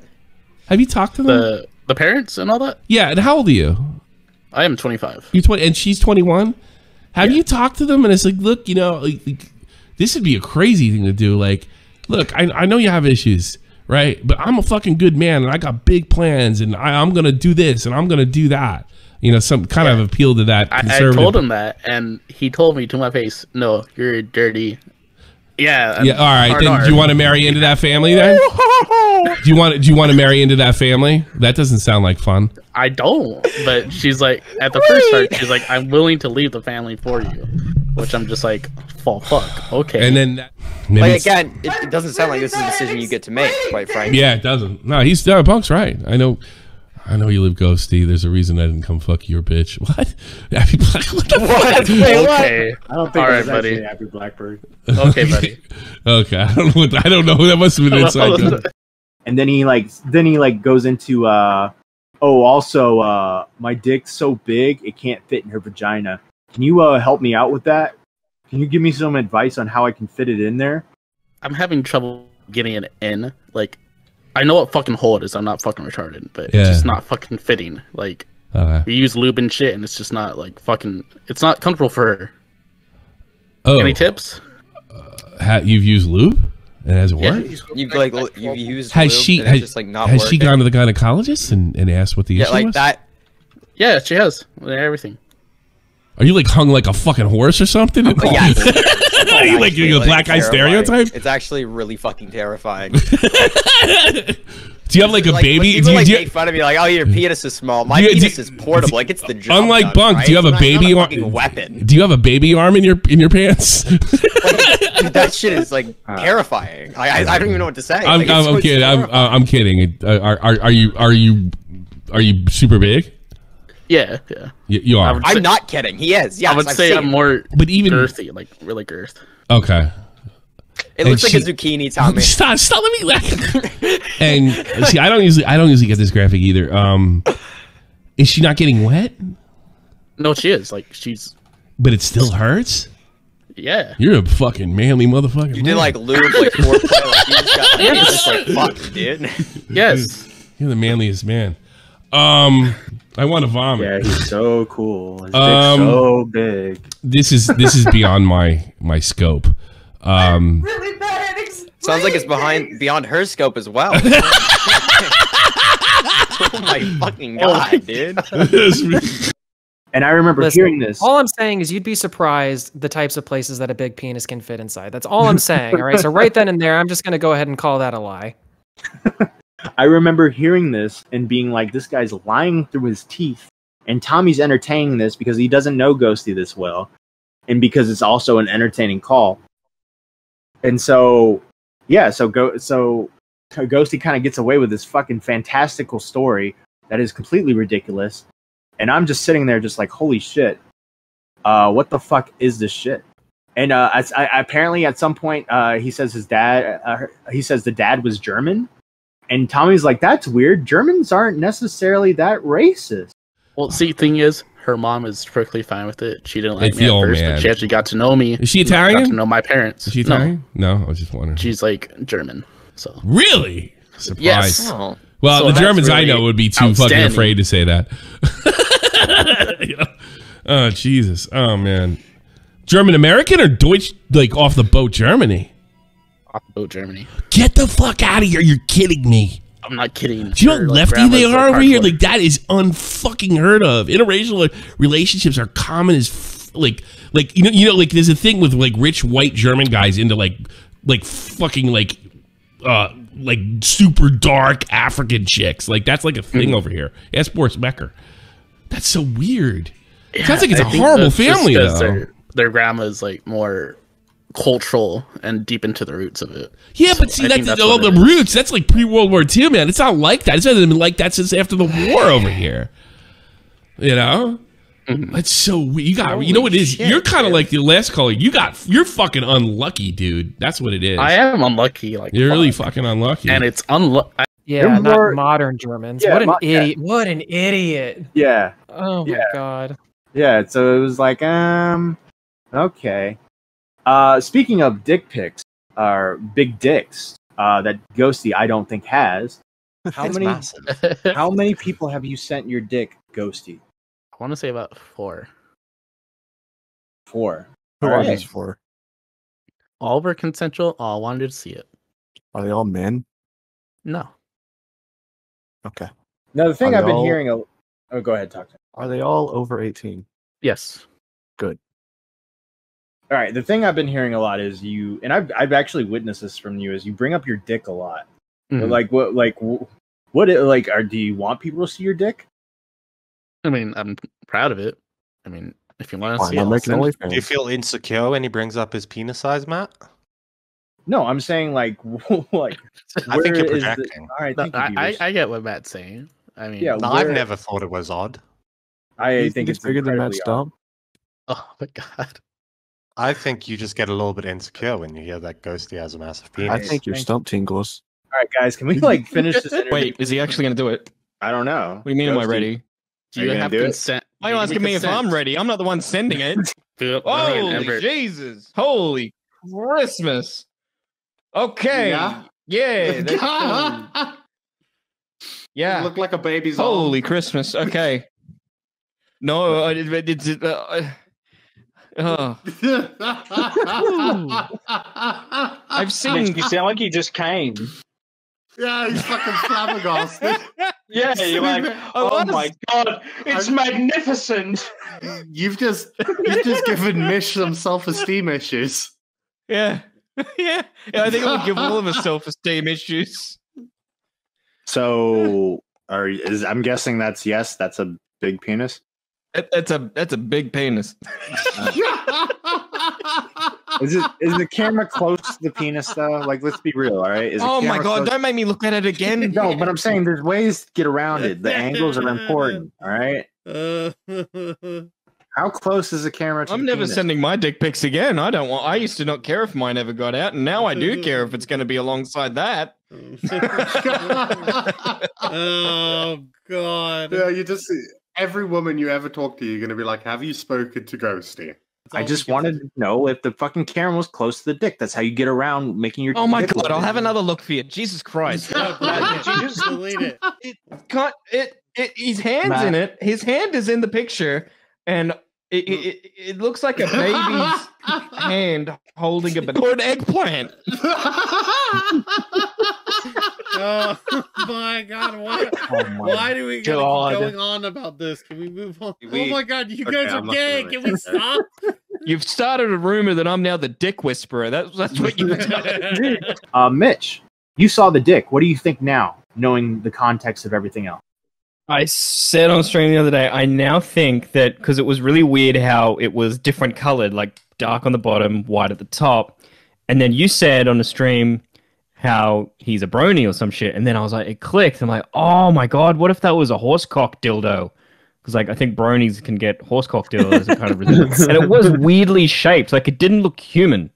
Q: Have you talked to them?
F: The parents and all that?
Q: Yeah, and how old are you?
F: I am 25.
Q: You're 20, and she's 21. Have you talked to them? And it's like, look, this would be a crazy thing to do. Like, look, I know you have issues, right? But I'm a fucking good man, and I got big plans, and I'm gonna do this, and I'm gonna do that. Some kind of appeal to that.
F: I told him that, and he told me to my face, "No, you're dirty." Yeah.
Q: Yeah. All right. Then, do you want to marry into that family then? Do you want to marry into that family? That doesn't sound like fun.
F: I don't. But she's like, at the first start, she's like, "I'm willing to leave the family for you," which I'm just like, "Fuck, okay."
Q: And then,
R: again, it doesn't sound like this is a decision you get to make, quite frankly.
Q: Yeah, it doesn't. No, Punk's right. I know you live Ghostii. There's a reason I didn't come fuck your bitch. What? Happy Black? What the fuck?
F: Okay.
B: I don't think
F: all
B: it
F: right,
B: was
F: buddy.
B: actually Happy Blackbird.
F: Okay, buddy.
Q: Okay. I don't know. That must have been inside joke.
B: And then he goes into also my dick's so big it can't fit in her vagina. Can you help me out with that? Can you give me some advice on how I can fit it in there?
F: I'm having trouble getting it in. Like, I know what fucking hole it is. I'm not fucking retarded, but it's just not fucking fitting. Like, we use lube and shit, and it's just not like fucking. It's not comfortable for her.
Q: Oh.
F: Any tips?
Q: You've used lube, and has it worked?
R: You've used.
Q: Has
R: lube
Q: she?
R: and it's just, like, not
Q: has she
R: working?
Q: gone to the gynecologist and asked what the issue
R: like
Q: was?
R: that.
F: Yeah, she has everything.
Q: Are you like hung like a fucking horse or something?
R: Yeah.
Q: Are you like a black guy stereotype?
R: It's actually really fucking terrifying.
Q: Do you have like a baby?
R: People make fun of me like, "Oh, your penis is small." My penis is portable. Like, it's the job.
Q: Unlike Bunk,
R: right?
Q: do you have a
R: It's
Q: baby
R: not
Q: arm?
R: Weapon.
Q: Do you have a baby arm in your pants?
R: That shit is like terrifying. I don't even know what to say.
Q: I'm kidding. I'm kidding. Are you super big?
F: Yeah.
Q: You are.
R: I'm not kidding. He is. Yes,
F: I would say I'm more,
Q: but even
F: girthy, like really girth.
Q: Okay.
R: It looks like a zucchini, Tommy.
Q: Stop! Let me laugh. And see, I don't usually get this graphic either. Is she not getting wet?
F: No, she is. Like, she's.
Q: But it still hurts.
F: Yeah.
Q: You're a fucking manly motherfucker.
R: You did like lube, like foreplay, like you just got like, just like fuck, dude.
F: Yes.
Q: You're the manliest man. I want to vomit.
B: Yeah, he's so cool. His dick's so big.
Q: This is beyond my scope.
R: Really bad. Sounds like it's beyond her scope as well. Oh my fucking god, dude.
B: And I remember hearing this.
E: All I'm saying is you'd be surprised the types of places that a big penis can fit inside. That's all I'm saying. All right. So right then and there, I'm just going to go ahead and call that a lie.
B: I remember hearing this and being like, this guy's lying through his teeth. And Tommy's entertaining this because he doesn't know Ghostii this well. And because it's also an entertaining call. And so, yeah, so Ghostii kind of gets away with this fucking fantastical story that is completely ridiculous, and I'm just sitting there just like, holy shit, what the fuck is this shit? And apparently at some point he says his dad, he says the dad was German, and Tommy's like, that's weird. Germans aren't necessarily that racist.
F: Well, see, thing is, her mom is perfectly fine with it. She didn't like me at first,
Q: man.
F: but she actually got to know me.
Q: Is she Italian?
F: Got to know my parents.
Q: Is she Italian? No, I was just wondering.
F: She's like German. So
Q: really? Surprise.
F: Yes.
Q: Well,
F: So
Q: the
F: that's
Q: Germans I
F: really
Q: know would be too fucking
F: outstanding.
Q: afraid to say that. You know? Oh, Jesus. Oh, man. German American or Deutsch, like off the boat Germany?
F: Off the boat Germany.
Q: Get the fuck out of here. You're kidding me.
F: I'm not kidding.
Q: Do you know how
F: Her,
Q: lefty they
F: grandma's,
Q: are over here?
F: hardcore.
Q: Like, that is unfucking heard of. Interracial relationships are common as like you know, like there's a thing with like rich white German guys into like fucking like super dark African chicks. Like that's like a thing over here. Ask Boris Becker. That's so weird.
F: Yeah,
Q: Sounds like it's
F: I
Q: a
F: think
Q: horrible
F: that's just
Q: family
F: 'cause
Q: though.
F: Their grandma's like more cultural and deep into the roots of it.
Q: Yeah,
F: So
Q: but see,
F: I think
Q: that's
F: what
Q: all the
F: it is.
Q: roots. That's like pre-World War II, man. It's not like that. It's not been like that since after the war over here. You know? That's so weird. You know what it is?
F: shit,
Q: You're kind of like the last caller. You're fucking unlucky, dude. That's what it is.
F: I am unlucky. Like
Q: You're really fucking unlucky.
F: and it's unlucky.
E: Yeah,
B: They're
E: not
B: more-
E: modern Germans.
B: Yeah,
E: what an
B: yeah.
E: idiot! What an idiot!
B: Yeah.
E: Oh my
B: Yeah.
E: god.
B: Yeah, so it was like, okay. Speaking of dick pics, or big dicks, that Ghostii I don't think has. How
R: It's
B: many?
R: massive.
B: How many people have you sent your dick, Ghostii?
F: I want to say about 4.
B: 4.
K: Who
B: All
K: are
B: right.
K: these for?
F: All were consensual. All wanted to see it.
K: Are they all men?
F: No.
K: Okay.
B: Now the thing
K: Are
B: I've
K: they
B: been
K: all-
B: hearing. Oh, go ahead, talk to me.
K: Are they all over 18?
F: Yes.
K: Good.
B: All right, the thing I've been hearing a lot is you, and I've actually witnessed this from you, is you bring up your dick a lot.
F: Mhm.
B: Do you want people to see your dick?
F: I mean, I'm proud of it. I mean, if you want to
K: Why
F: see
K: not
F: it,
K: make an
F: send it.
K: OnlyFans?
P: Do you feel insecure when he brings up his penis size, Matt?
B: No, I'm saying like
P: I think
B: where
P: you're
B: is the-
P: projecting.
B: all right,
F: No,
B: thank you, Beavers.
F: I get what Matt's saying. I mean,
B: Yeah,
P: No, I've
B: where-
P: never thought it was odd.
B: I think it's
K: bigger than Matt's
B: incredibly odd.
K: stump.
F: oh my god.
P: I think you just get a little bit insecure when you hear that Ghostii has a massive penis.
K: I think your
B: Thank
K: stump tingles.
B: All right, guys, can we like finish this interview?
D: Wait, is he actually going to do it?
B: I don't know.
D: What do you mean, am I
B: Ghostii,
D: ready?
B: are
F: Do
B: you
F: you
B: gonna
F: have
B: do it?
F: consent?
D: Why are you asking me if I'm ready? I'm not the one sending it. Holy Jesus! Holy Christmas! Okay,
A: Yeah?
D: yeah, let's go. Yeah.
A: You look like a baby's
D: Holy
A: arm.
D: Christmas! Okay. No, I've seen.
L: You sound like you just came.
A: Yeah, he's fucking flabbergasted.
L: Yeah, you're like, oh my god, it's magnificent.
A: You've just given Mish some self-esteem issues.
D: Yeah, yeah. I think it would give all of us self-esteem issues.
S: So, I'm guessing that's yes. That's a big penis.
D: That's a big penis.
S: Is the camera close to the penis though? Like, let's be real, all right? Is the
D: Oh my
S: camera
D: god!
S: close-
D: Don't make me look at it again.
S: No, but I'm saying there's ways to get around it. The angles are important, all right? How close is the camera to
D: I'm
S: the
D: never
S: penis?
D: sending my dick pics again. I don't want. I used to not care if mine ever got out, and now I do care if it's going to be alongside that.
A: Oh god! Yeah, you just every woman you ever talk to, you're gonna be like, "Have you spoken to Ghostii?"
B: I just wanted to know if the fucking camera was close to the dick. That's how you get around making your.
D: Oh my
B: dick
D: god!
B: look
D: I'll
B: big.
D: have another look for you. Jesus Christ!
L: Did you just
A: delete it?
D: Can't it? His hand's
L: Matt.
D: in it. His hand is in the picture, and it looks like a baby's hand holding a or an eggplant.
A: Oh my god! Why do we gotta
L: God.
A: keep going on about this? Can we move on?
D: We-
A: Oh my god! You
D: Okay,
A: guys are
D: I'm not
A: gay.
D: gonna
A: Can we stop?
D: You've started a rumor that I'm now the dick whisperer. That's what you've done.
B: Mitch, you saw the dick. What do you think now, knowing the context of everything else?
D: I said on stream the other day, I now think that because it was really weird how it was different colored, like dark on the bottom, white at the top. And then you said on the stream how he's a brony or some shit. And then I was like, it clicked. I'm like, oh my god, what if that was a horsecock dildo? Because like I think bronies can get horsecock dildos as a kind of resemblance. And it was weirdly shaped. Like it didn't look human.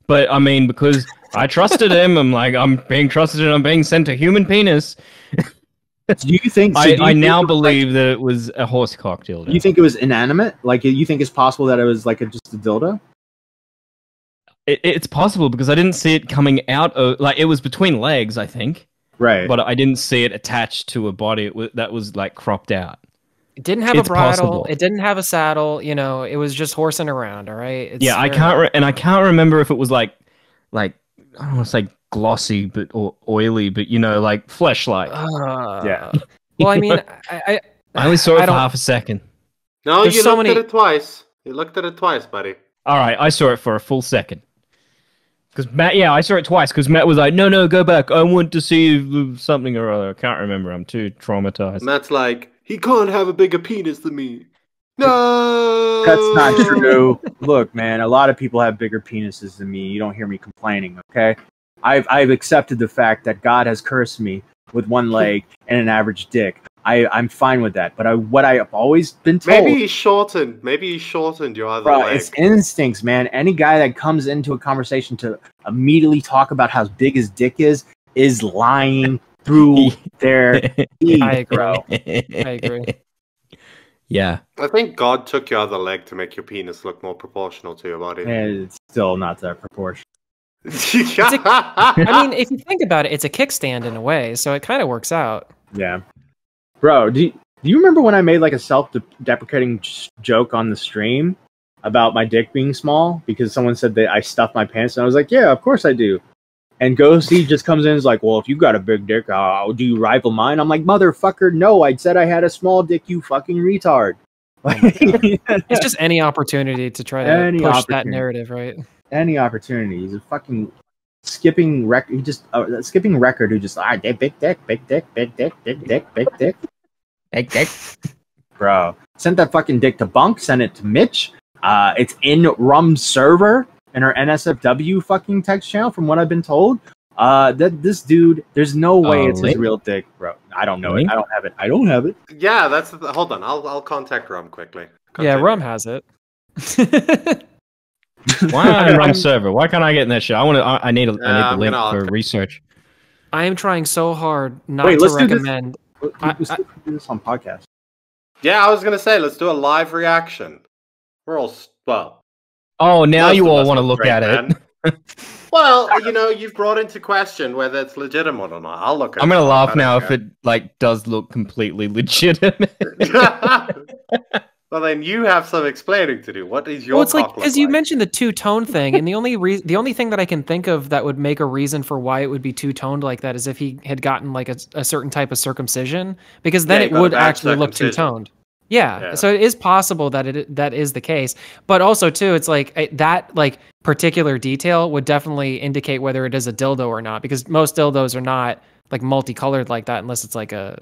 D: But I mean, because I trusted him, I'm like, I'm being trusted and I'm being sent a human penis.
B: Do you think?
D: I now believe that it was a horsecock dildo.
B: You think it was inanimate? Like you think it's possible that it was like just a dildo?
D: It's possible because I didn't see it coming out of, like, it was between legs, I think.
B: Right.
D: But I didn't see it attached to a body that was like cropped out.
E: It didn't have a bridle. It didn't have a saddle. You know, it was just horsing around. All right. It's
D: I can't remember if it was like I don't want to say glossy or oily, but you know, like flesh-like.
B: Yeah.
E: Well, I mean, I
D: only saw it for half a second.
A: No, you looked at it twice. You looked at it twice, buddy.
D: All right, I saw it for a full second. Because Matt, I saw it twice. Because Matt was like, "No, go back. I want to see something or other." I can't remember. I'm too traumatized.
A: Matt's like, he can't have a bigger penis than me. No,
B: that's not true. Look, man, a lot of people have bigger penises than me. You don't hear me complaining, okay? I've accepted the fact that God has cursed me with one leg and an average dick. I'm fine with that. But what I've always been told...
A: Maybe he shortened your other leg.
B: It's instincts, man. Any guy that comes into a conversation to immediately talk about how big his dick is lying through their teeth.
E: I agree.
D: Yeah.
A: I think God took your other leg to make your penis look more proportional to your body.
B: And it's still not that proportional.
E: I mean, if you think about it, it's a kickstand in a way, so it kind of works out.
B: Yeah. Bro, do you remember when I made like a self-deprecating joke on the stream about my dick being small because someone said that I stuffed my pants, and I was like, yeah, of course I do. And Ghostii just comes in and is like, well, if you got a big dick, do you rival mine? I'm like, motherfucker, no, I said I had a small dick, you fucking retard.
E: It's just any opportunity to try to push that narrative, right?
B: Any opportunity. He's a fucking skipping record. He just skipping record. Who just big dick, big dick, big dick, big dick, big dick, big dick. Bro, sent that fucking dick to Bunk. Sent it to Mitch. It's in Rum's server in our NSFW fucking text channel. From what I've been told, that this dude, there's no way it's his real dick, bro. I don't know it. I don't have it.
A: Yeah, that's hold on. I'll contact Rum quickly.
E: Yeah, Rum has it.
D: Why am I on Rum's server? Why can't I get in that shit? I need the link for research.
E: I am trying so hard not to recommend.
B: Let's do this on podcast.
A: Yeah, I was gonna say let's do a live reaction. We're all
D: Oh, now you all want to look at it.
A: Well, you know, you've brought into question whether it's legitimate or not. I'll look at it.
D: I'm gonna laugh now if it does look completely legitimate.
A: Well, then you have some explaining to do. What is your?
E: Well, it's like because you mentioned the two-tone thing, and the only thing that I can think of that would make a reason for why it would be two-toned like that is if he had gotten like a certain type of circumcision, because then it would actually look two-toned. Yeah, so it is possible that that is the case, but also too, it's like that particular detail would definitely indicate whether it is a dildo or not, because most dildos are not like multicolored like that unless it's like a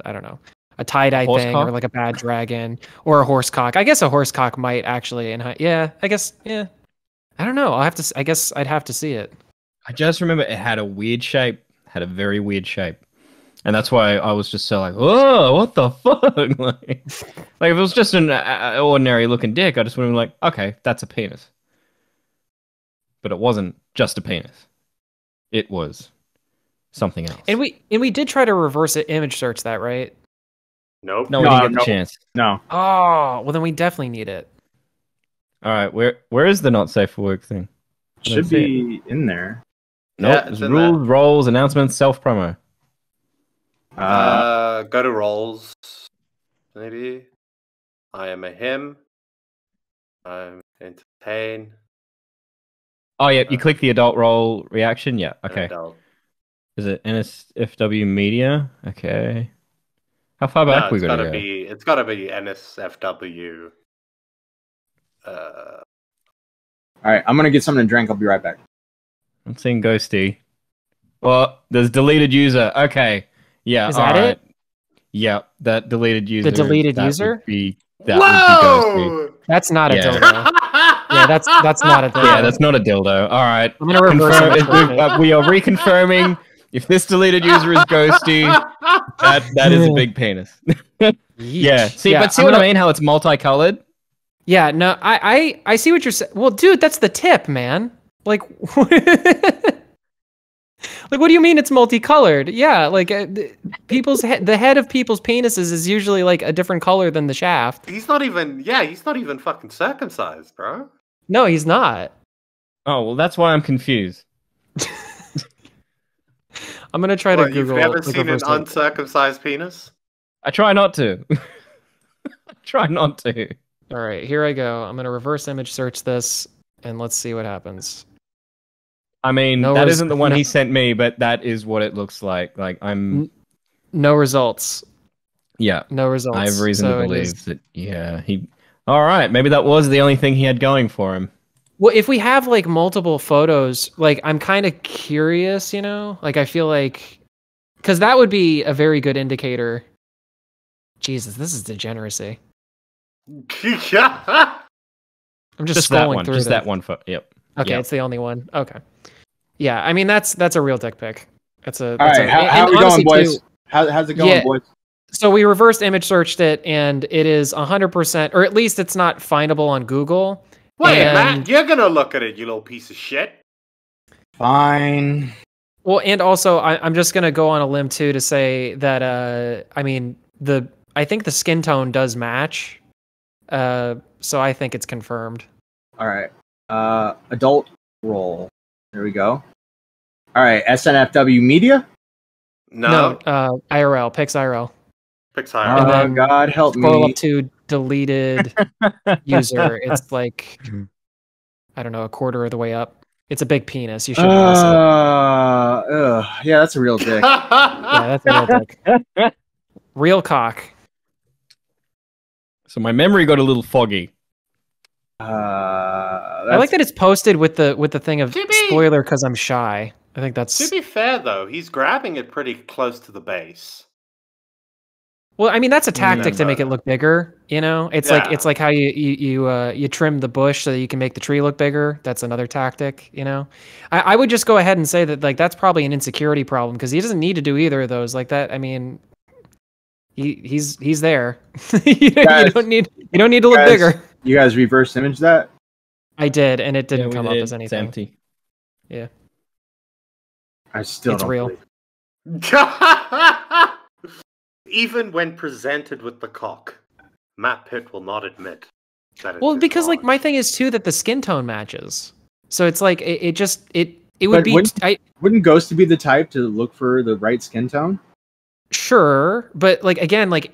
E: tie-dye thing or like a bad dragon or a horsecock. I guess a horsecock might actually, I guess I don't know. I guess I'd have to see it.
D: I just remember it had a weird shape, had a very weird shape. And that's why I was just so like, oh, what the fuck? like if it was just an ordinary looking dick, I just would have been like, okay, that's a penis. But it wasn't just a penis. It was something else.
E: And we did try to reverse image search that, right?
A: Nope.
D: No, we didn't get the chance.
B: No.
E: Oh, well then we definitely need it.
D: All right, where is the not safe for work thing?
B: Should be in there.
D: Nope. Yeah, rules, roles, announcements, self-promo.
A: Go to roles. Maybe. I am a him. I'm entertain.
D: Oh yeah, you click the adult role reaction. Yeah. Okay.
A: Adult.
D: Is it NSFW media? Okay. How far back we gotta go?
A: It's gotta be NSFW.
B: All right, I'm gonna get something to drink. I'll be right back.
D: I'm seeing Ghostii. Well, there's deleted user. Okay. Yeah.
E: Is that it?
D: Yeah, that deleted user.
E: The deleted user?
D: Would be Ghostii.
E: That's not a dildo. Yeah, that's not a dildo.
D: Yeah, that's not a dildo. All right.
E: I'm gonna reverse it.
D: We are reconfirming If this deleted user is Ghostii, that is a big penis. Yeah. See,
E: Yeah,
D: but see
E: I'm
D: what I
E: gonna-
D: mean? How it's multicolored?
E: Yeah, no, I see what you're saying. Well, dude, that's the tip, man. Like, like, what do you mean it's multicolored? Yeah, like the head of people's penises is usually like a different color than the shaft.
A: He's not even. Yeah, he's not even fucking circumcised, bro.
E: No, he's not.
D: Oh well, that's why I'm confused.
E: I'm gonna try
A: What,
E: to Google.
A: You've never
E: like,
A: seen an
E: reverse it.
A: uncircumcised penis?
D: I try not to. Try not to.
E: All right, here I go. I'm gonna reverse image search this, and let's see what happens.
D: I mean,
E: No
D: that
E: res-
D: isn't the one
E: no-
D: he sent me, but that is what it looks like. Like I'm.
E: No results.
D: Yeah.
E: No results.
D: I have reason
E: So
D: to
E: it
D: believe
E: is-
D: that. Yeah. He. All right. Maybe that was the only thing he had going for him.
E: Well, if we have like multiple photos, like I'm kind of curious, you know? Like I feel like cuz that would be a very good indicator. Jesus, this is degeneracy. I'm just
D: that
E: scrolling
D: one.
E: through
D: Just
E: this.
D: that one photo. Yep.
E: Okay,
D: Yep.
E: it's the only one. Okay. Yeah, I mean that's a real dick pic. That's a
B: All
E: that's
B: right,
E: a,
B: how
E: and
B: we going,
E: honestly,
B: boys?
E: too,
B: How's it going,
E: yeah,
B: boys?
E: So we reversed image searched it, and it is 100%, or at least it's not findable on Google.
A: Wait,
E: and,
A: Matt, you're gonna look at it, you little piece of shit.
B: Fine.
E: Well, and also I'm just gonna go on a limb too to say that I mean I think the skin tone does match. So I think it's confirmed.
B: All right. Adult role. There we go. All right. SNFW Media.
A: No.
E: IRL, Pix IRL.
A: Pixar.
E: And
B: Oh,
E: then
B: God help
E: scroll
B: me.
E: up to deleted user. It's like I don't know, a quarter of the way up. It's a big penis. You should miss it.
B: Yeah, that's a real dick.
E: Yeah, that's a real dick. Real cock.
D: So my memory got a little foggy.
E: I like that it's posted with the thing of spoiler because I'm shy. I think that's.
A: To be fair, though, he's grabbing it pretty close to the base.
E: Well, I mean that's a tactic to make it look bigger. You know, it's
A: Yeah.
E: like how you trim the bush so that you can make the tree look bigger. That's another tactic. You know, I would just go ahead and say that like that's probably an insecurity problem because he doesn't need to do either of those like that. I mean, he's there. you don't need to look bigger.
B: You guys reverse image that?
E: I did, and it didn't
D: we
E: come up
D: did.
E: as anything.
D: It's empty.
E: Yeah,
B: I still
E: it's
B: don't
E: real.
B: believe.
A: Even when presented with the cock, Matt Pitt will not admit that.
E: Well, because like my thing is too that the skin tone matches, so it's like it would
B: But
E: be.
B: wouldn't Ghostii be the type to look for the right skin tone?
E: Sure, but like again, like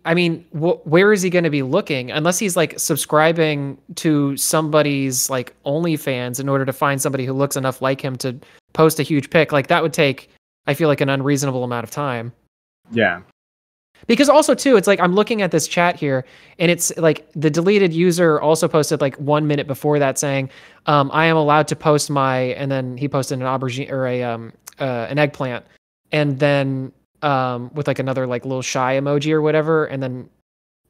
E: I mean, where is he going to be looking unless he's like subscribing to somebody's like OnlyFans in order to find somebody who looks enough like him to post a huge pic? Like that would take, I feel like, an unreasonable amount of time.
B: Yeah.
E: Because also too, it's like I'm looking at this chat here, and it's like the deleted user also posted like 1 minute before that saying, "I am allowed to post my," and then he posted an aubergine or an eggplant, and then with like another like little shy emoji or whatever, and then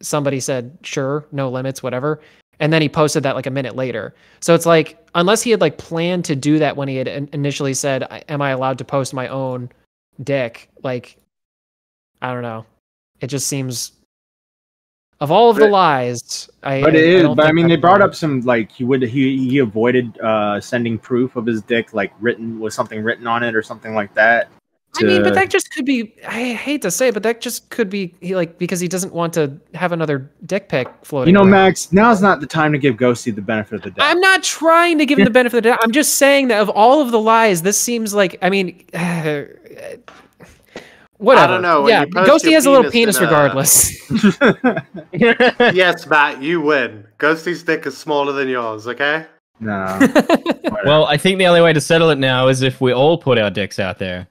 E: somebody said, "Sure, no limits, whatever," and then he posted that like a minute later. So it's like unless he had like planned to do that when he had initially said, "Am I allowed to post my own dick?" Like, I don't know. It just seems, of all of the lies,
B: But I mean, they brought up some like he avoided sending proof of his dick, like written with something written on it or something like that.
E: I mean, but that just could be. I hate to say it, but that just could be because he doesn't want to have another dick pic floating.
B: You know,
E: around.
B: Max, now's not the time to give Ghostii the benefit of the doubt.
E: I'm not trying to give him the benefit of the doubt. I'm just saying that of all of the lies, this seems like. I mean, whatever.
A: I don't know. When
E: Yeah,
A: you post
E: Ghostii
A: your
E: has a little
A: penis
E: penis
A: in a-
E: regardless.
A: Yes, Matt, you win. Ghostie's dick is smaller than yours, okay?
B: No.
D: Well, I think the only way to settle it now is if we all put our dicks out there.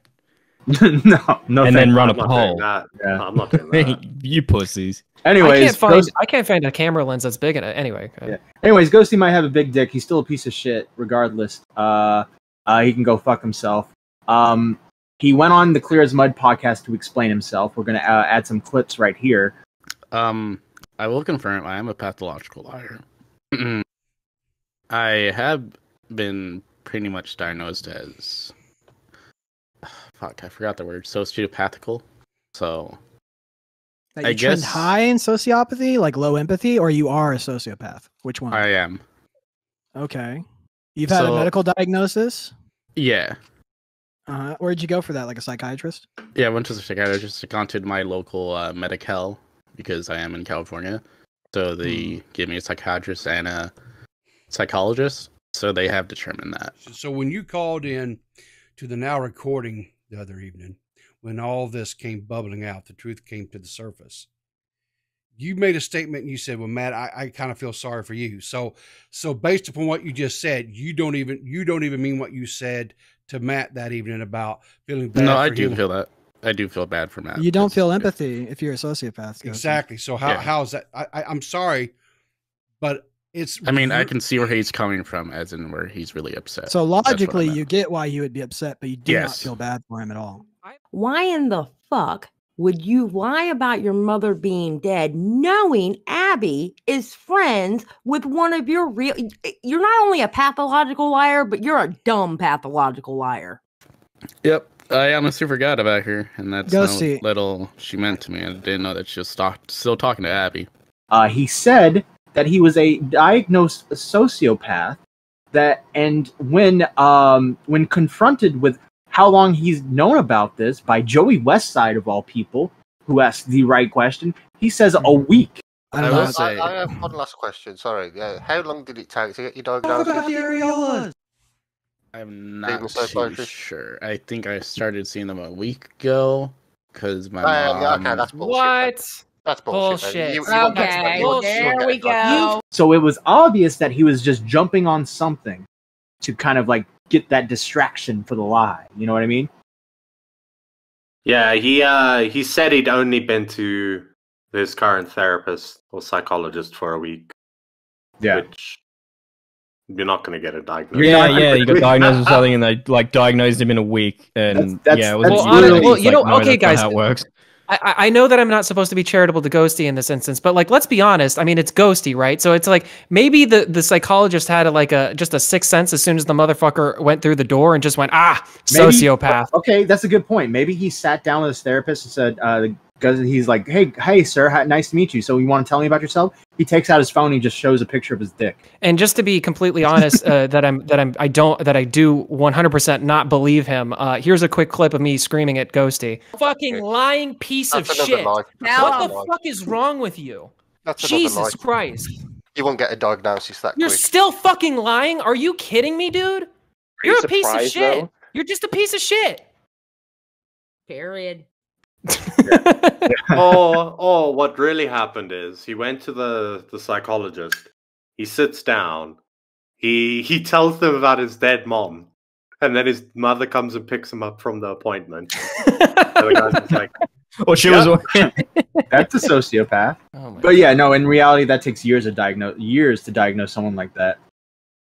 B: no,
D: and then run a
A: I'm not
D: poll.
A: doing that. I'm not doing that.
D: You pussies.
B: Anyways,
E: I can't find a camera lens that's big enough. Anyway.
B: Yeah. Anyways, Ghostii might have a big dick. He's still a piece of shit, regardless. He can go fuck himself. He went on the Clear as Mud podcast to explain himself. We're gonna add some clips right here.
F: I will confirm I am a pathological liar. I have been pretty much diagnosed as fuck, I forgot the word. Sociopathical. So
T: That
F: I
T: you trend
F: guess
T: high in sociopathy, like low empathy, or you are a sociopath? Which one?
F: I am.
T: Okay. You've had a
F: So-
T: medical diagnosis?
F: Yeah.
T: Where'd you go for that? Like a psychiatrist?
F: Yeah, I went to the psychiatrist. I contacted my local Medi-Cal because I am in California. So they gave me a psychiatrist and a psychologist. So they have determined that.
U: So when you called in to the Now recording the other evening, when all this came bubbling out, the truth came to the surface. You made a statement and you said, well, Matt, I kind of feel sorry for you. So based upon what you just said, you don't even mean what you said to Matt that evening about feeling bad.
F: No,
U: for
F: I do
U: him.
F: feel that. I do feel bad for Matt.
T: You don't feel empathy if you're a sociopath. Ghostii.
U: Exactly. So how is that? I'm sorry, but it's.
F: I mean, I can see where he's coming from, as in where he's really upset.
T: So
F: That's what I
T: logically,
F: meant.
T: you get why you would be upset, but you do not
F: Yes.
T: feel bad for him at all.
V: Why in the fuck would you lie about your mother being dead, knowing Abby is friends with one of your real? You're not only a pathological liar, but you're a dumb pathological liar.
F: Yep, I honestly forgot about her, and that's
T: Ghostii.
F: how little she meant to me. I didn't know that she was still talking to Abby.
B: He said that he was a diagnosed sociopath. And when confronted with how long he's known about this by Joey Westside of all people, who asked the right question, he says a week.
W: I have one last question. Sorry. How long did it take to get your diagnosis?
F: I'm not too sure. I think I started seeing them a week ago because my mom.
W: Okay, that's bullshit.
E: What?
W: That's bullshit.
E: Bullshit.
V: There we go.
B: So it was obvious that he was just jumping on something to kind of like get that distraction for the lie. You know what I mean?
A: Yeah, he said he'd only been to his current therapist or psychologist for a week.
B: Yeah.
A: Which you're not going to get a diagnosis.
D: Yeah, he got diagnosed with something and they like diagnosed him in a week. And yeah, it was
E: okay, guys.
D: How it works.
E: I know that I'm not supposed to be charitable to Ghostii in this instance, but like, let's be honest. I mean, it's Ghostii, right? So it's like maybe the psychologist had just a sixth sense as soon as the motherfucker went through the door and just went, sociopath.
B: Okay, that's a good point. Maybe he sat down with his therapist and said, because he's like, hey, sir, nice to meet you. So you want to tell me about yourself? He takes out his phone and he just shows a picture of his dick.
E: And just to be completely honest, I do 100% not believe him. Here's a quick clip of me screaming at Ghostii. Fucking lying piece of shit. What the fuck is wrong with you? Jesus Christ.
W: You won't get a diagnosis that
E: You're
W: quick.
E: still fucking lying? Are you kidding me, dude? You're a piece of
W: surprised,
E: shit.
W: though?
E: You're just a piece of shit.
V: Period.
A: or what really happened is he went to the psychologist. He sits down. He tells them about his dead mom, and then his mother comes and picks him up from the appointment. So the guy's just like,
B: That's a sociopath. But yeah, no. In reality, that takes years to diagnose someone like that.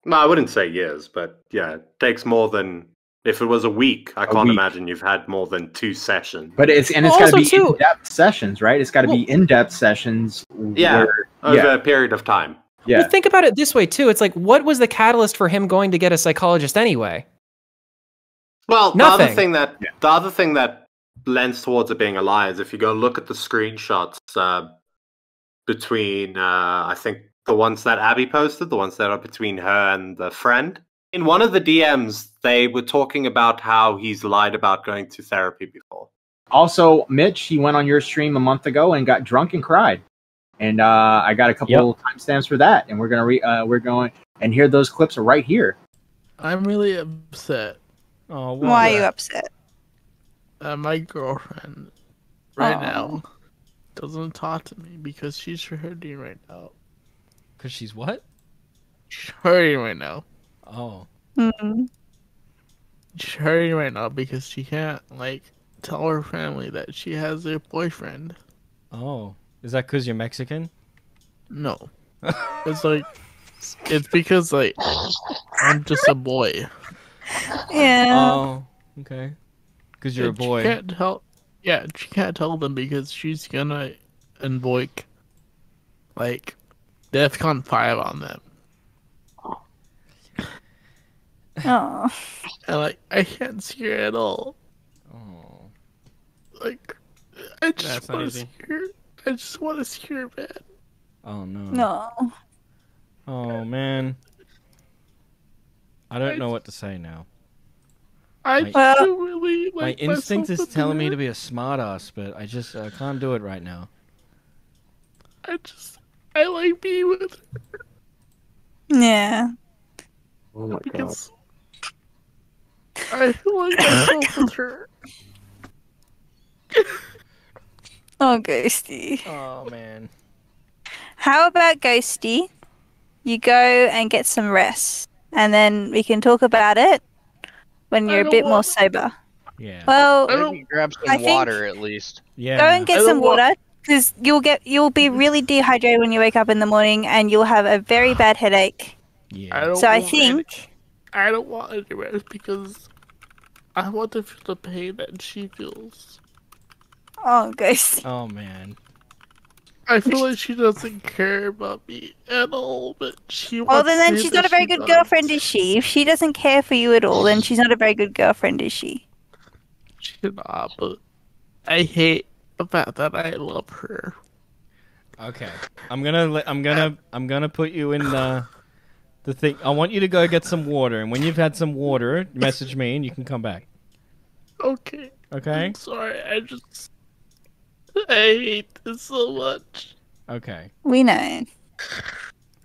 A: No, I wouldn't say years, but yeah, it takes more than. If it was a week, I can't imagine you've had more than 2 sessions.
B: But it's got to be in-depth sessions, right? It's got to be in-depth sessions.
A: Yeah, over a period of time.
B: Yeah.
E: But think about it this way too. It's like, what was the catalyst for him going to get a psychologist anyway?
A: Well,
E: Nothing.
A: the other thing that lends towards it being a lie is if you go look at the screenshots between, I think the ones that Abby posted, the ones that are between her and the friend. In one of the DMs, they were talking about how he's lied about going to therapy before.
B: Also, Mitch, he went on your stream a month ago and got drunk and cried, and I got a couple timestamps for that, and we're going and hear those clips are right here.
X: I'm really upset.
D: Oh,
Y: why are you upset?
X: My girlfriend now doesn't talk to me because she's hurting right now.
D: Because she's what?
X: She's hurting right now.
D: Oh.
X: She's hurting right now because she can't tell her family that she has a boyfriend.
D: Oh, is that because you're Mexican?
X: No, it's because I'm just a boy.
Y: Yeah.
D: Oh, okay. Because you're a boy.
X: She can't tell. Yeah, she can't tell them because she's gonna invoke DEFCON 5 on them.
Y: Oh.
X: And I can't see her at all.
D: Oh
X: Like, I just
D: That's not
X: want to
D: easy.
X: hear. I just want to hear, man.
D: Oh no.
Y: No.
D: Oh man. I don't know what to say now.
X: I
Y: Well,
X: feel really
D: My
X: like
D: instinct is
X: myself in
D: telling me
X: there.
D: to be a smartass, but I can't do it right now.
X: I like being with her
Y: yeah.
K: Oh my god.
X: because I feel like myself with her.
Y: Oh, Ghostie.
D: Oh man.
Y: How about Ghostie? You go and get some rest, and then we can talk about it when you're a bit more sober.
D: Yeah.
Y: Well,
C: Maybe grab some
Y: I think
C: water at least.
D: Yeah.
Y: go and get some water because you'll be really dehydrated when you wake up in the morning, and you'll have a very bad headache.
D: Yeah.
Y: So I think
X: I don't want any rest because I want to feel the pain that she feels.
Y: Oh, Ghostie.
D: Oh man.
X: I feel like she doesn't care about me at all, but she wants
Y: Well,
X: to
Y: then
X: say
Y: she's
X: that
Y: not a very
X: she
Y: good
X: does.
Y: girlfriend, is she? If she doesn't care for you at all, then she's not a very good girlfriend, is she?
X: She's not, but I hate the fact that I love her.
D: Okay. I'm gonna put you in the thing. I want you to go get some water, and when you've had some water, message me and you can come back.
X: Okay.
D: Okay?
X: I'm sorry, I hate this so much.
D: Okay.
Y: We know.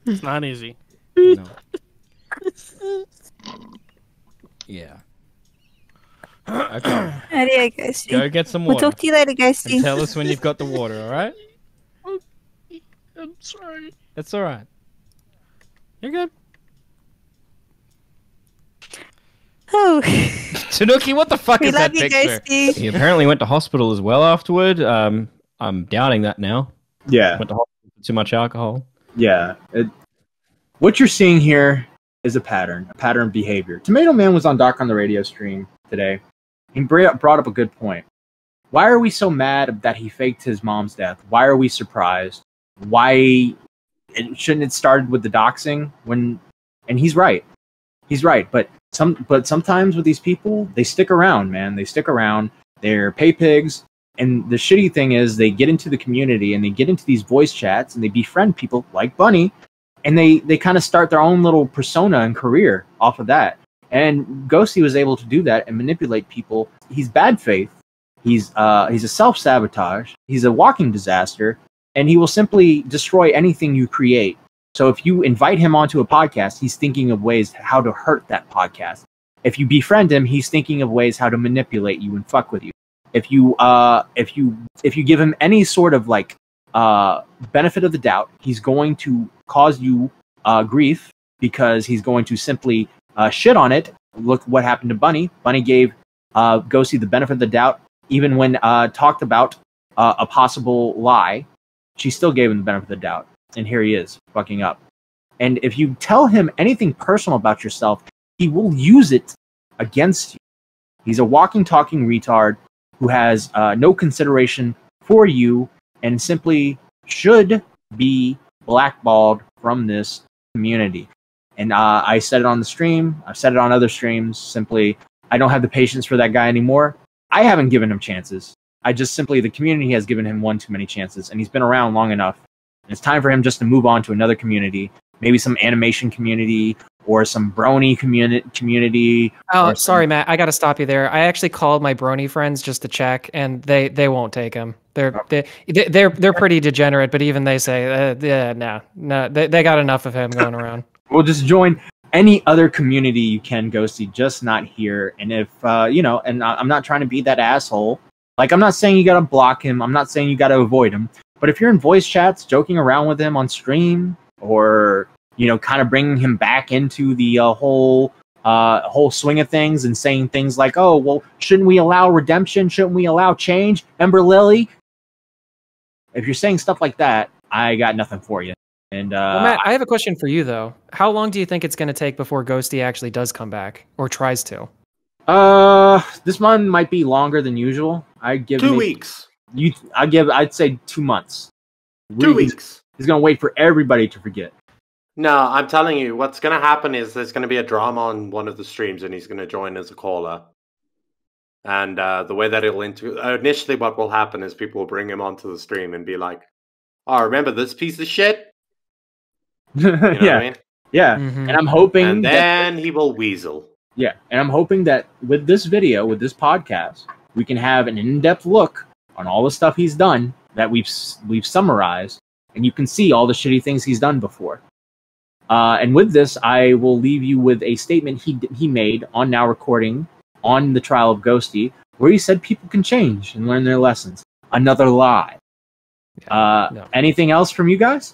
X: It's not easy.
D: No. Yeah. Okay.
Y: Adios, Ghostie.
D: Go get some
Y: We'll
D: water.
Y: talk to you later, Ghostie.
D: And tell us when you've got the water, alright?
X: I'm sorry.
D: That's alright. You're good.
Y: Oh.
D: Tanuki, what the fuck
Y: We
D: is
Y: love
D: that
Y: you,
D: picture?
Y: Ghostie.
D: He apparently went to hospital as well afterward. I'm doubting that now.
B: Yeah.
D: Went to hospital for too much alcohol.
B: Yeah. What you're seeing here is a pattern of behavior. Tomato Man was on Doc on the radio stream today. He brought up a good point. Why are we so mad that he faked his mom's death? Why are we surprised? Why shouldn't it started with the doxing? And he's right. He's right. But sometimes with these people, they stick around, man. They stick around. They're pay pigs. And the shitty thing is they get into the community and they get into these voice chats and they befriend people like Bunny, and they kind of start their own little persona and career off of that. And Ghostii was able to do that and manipulate people. He's bad faith. He's a self-sabotage. He's a walking disaster, and he will simply destroy anything you create. So if you invite him onto a podcast, he's thinking of ways how to hurt that podcast. If you befriend him, he's thinking of ways how to manipulate you and fuck with you. If you give him any sort of like benefit of the doubt, he's going to cause you grief because he's going to simply shit on it. Look what happened to Bunny. Bunny gave Ghostii the benefit of the doubt, even when talked about a possible lie. She still gave him the benefit of the doubt, and here he is fucking up. And if you tell him anything personal about yourself, he will use it against you. He's a walking, talking retard who has no consideration for you and simply should be blackballed from this community. And I said it on the stream. I've said it on other streams. Simply, I don't have the patience for that guy anymore. I haven't given him chances. The community has given him one too many chances, and he's been around long enough. And it's time for him just to move on to another community, maybe some animation community or some brony community.
E: Oh, sorry, Matt. I got to stop you there. I actually called my brony friends just to check, and they won't take him. They're pretty degenerate, but even they say, no, they got enough of him going around.
B: Well, just join any other community you can, Ghostii, just not here. And if, and I'm not trying to be that asshole. Like, I'm not saying you got to block him. I'm not saying you got to avoid him. But if you're in voice chats, joking around with him on stream, or, kind of bringing him back into the whole swing of things and saying things like, oh, well, shouldn't we allow redemption? Shouldn't we allow change? Ember Lily? If you're saying stuff like that, I got nothing for you. And
E: well, Matt, I have a question for you, though. How long do you think it's going to take before Ghostii actually does come back, or tries to?
B: This one might be longer than usual. I'd give
A: 2 weeks.
B: I'd say 2 months.
A: 2 weeks.
B: He's gonna wait for everybody to forget.
A: No, I'm telling you, what's gonna happen is there's gonna be a drama on one of the streams, and he's gonna join as a caller. And the way that it'll initially what will happen is people will bring him onto the stream and be like, "Oh, remember this piece of shit?" You know what I mean?
B: Yeah. And I'm hoping
A: And then he will weasel.
B: Yeah, and I'm hoping that with this video, with this podcast, we can have an in-depth look on all the stuff he's done that we've summarized, and you can see all the shitty things he's done before. And with this, I will leave you with a statement he made on Now Recording on the trial of Ghostii, where he said people can change and learn their lessons. Another lie. Anything else from you guys?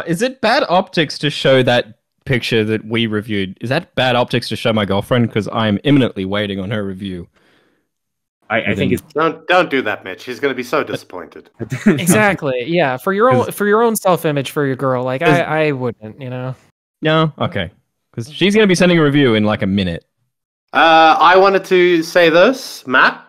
D: Is it bad optics to show that picture that we reviewed? Is that bad optics to show my girlfriend? Because I'm imminently waiting on her review.
B: I think it's
A: don't do that, Mitch. She's going to be so disappointed.
E: Exactly. Yeah, for your own self-image for your girl. Like I wouldn't, you know.
D: No, okay, because she's going to be sending a review in like a minute.
A: I wanted to say this, Matt.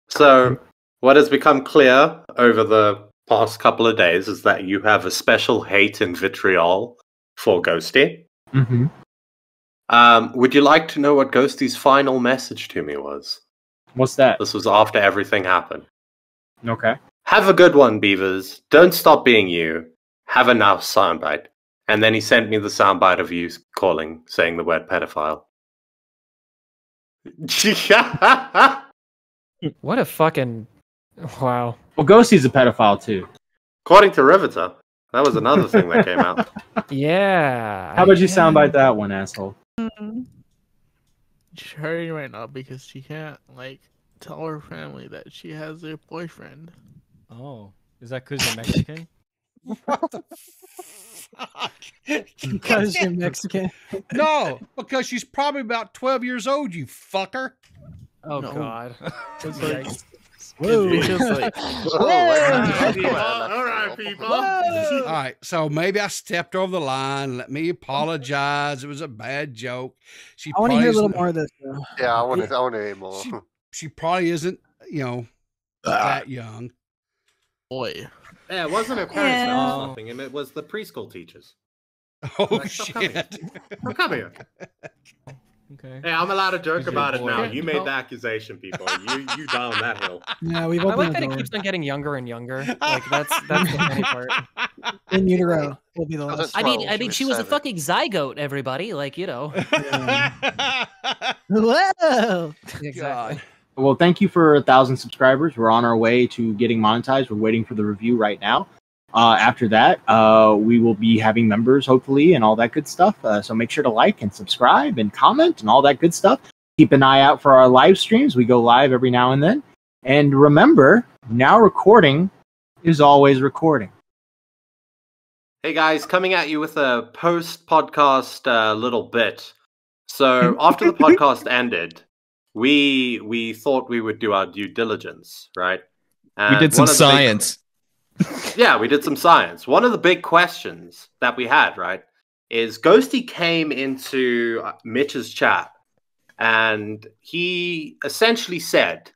A: So, what has become clear over the past couple of days is that you have a special hate and vitriol for Ghostii.
B: Mm-hmm.
A: Would you like to know what Ghostie's final message to me was?
B: What's that?
A: This was after everything happened.
B: Okay.
A: Have a good one, Beavers. Don't stop being you. Have a nice soundbite. And then he sent me the soundbite of you saying the word pedophile.
E: What a fucking... Wow.
B: Well, Ghostie's a pedophile, too.
A: According to Riveter. That was another thing that came out.
E: Yeah.
B: How about you soundbite that one, asshole?
X: She's hurting right now because she can't, like, tell her family that she has a boyfriend.
D: Oh. Is that because you're Mexican?
U: What the fuck?
T: Because you're Mexican?
U: No, because she's probably about 12 years old, you fucker.
E: Oh, no. God.
X: It's like...
T: Whoa.
X: It's just like...
A: All right, people.
U: All right, so maybe I stepped over the line. Let me apologize. It was a bad joke.
T: I want to hear a little more of this, though.
W: Yeah, I want to hear more.
U: She probably isn't, you know, that young.
X: Boy.
A: Yeah, it wasn't her parents that was nothing. It was the preschool teachers.
U: Oh,
A: like,
U: shit.
A: Come here.
D: Okay.
A: Hey, I'm allowed to joke about it now.
E: Yeah,
A: You made the accusation, people. You down that hill.
T: Yeah, we've
E: I
T: opened
E: like
T: the
E: that it
T: door.
E: keeps on getting younger and younger. Like that's the funny part.
T: In utero will be the last.
C: I mean, she was a fucking zygote. Everybody, like, you know.
T: Whoa!
E: Exactly.
B: Well, thank you for 1,000 subscribers. We're on our way to getting monetized. We're waiting for the review right now. After that, we will be having members, hopefully, and all that good stuff. So make sure to like and subscribe and comment and all that good stuff. Keep an eye out for our live streams. We go live every now and then. And remember, Now Recording is always recording.
A: Hey guys, coming at you with a post-podcast little bit. So after the podcast ended, we thought we would do our due diligence, right?
D: And we did some science.
A: Yeah, we did some science. One of the big questions that we had, right, is Ghostii came into Mitch's chat and he essentially said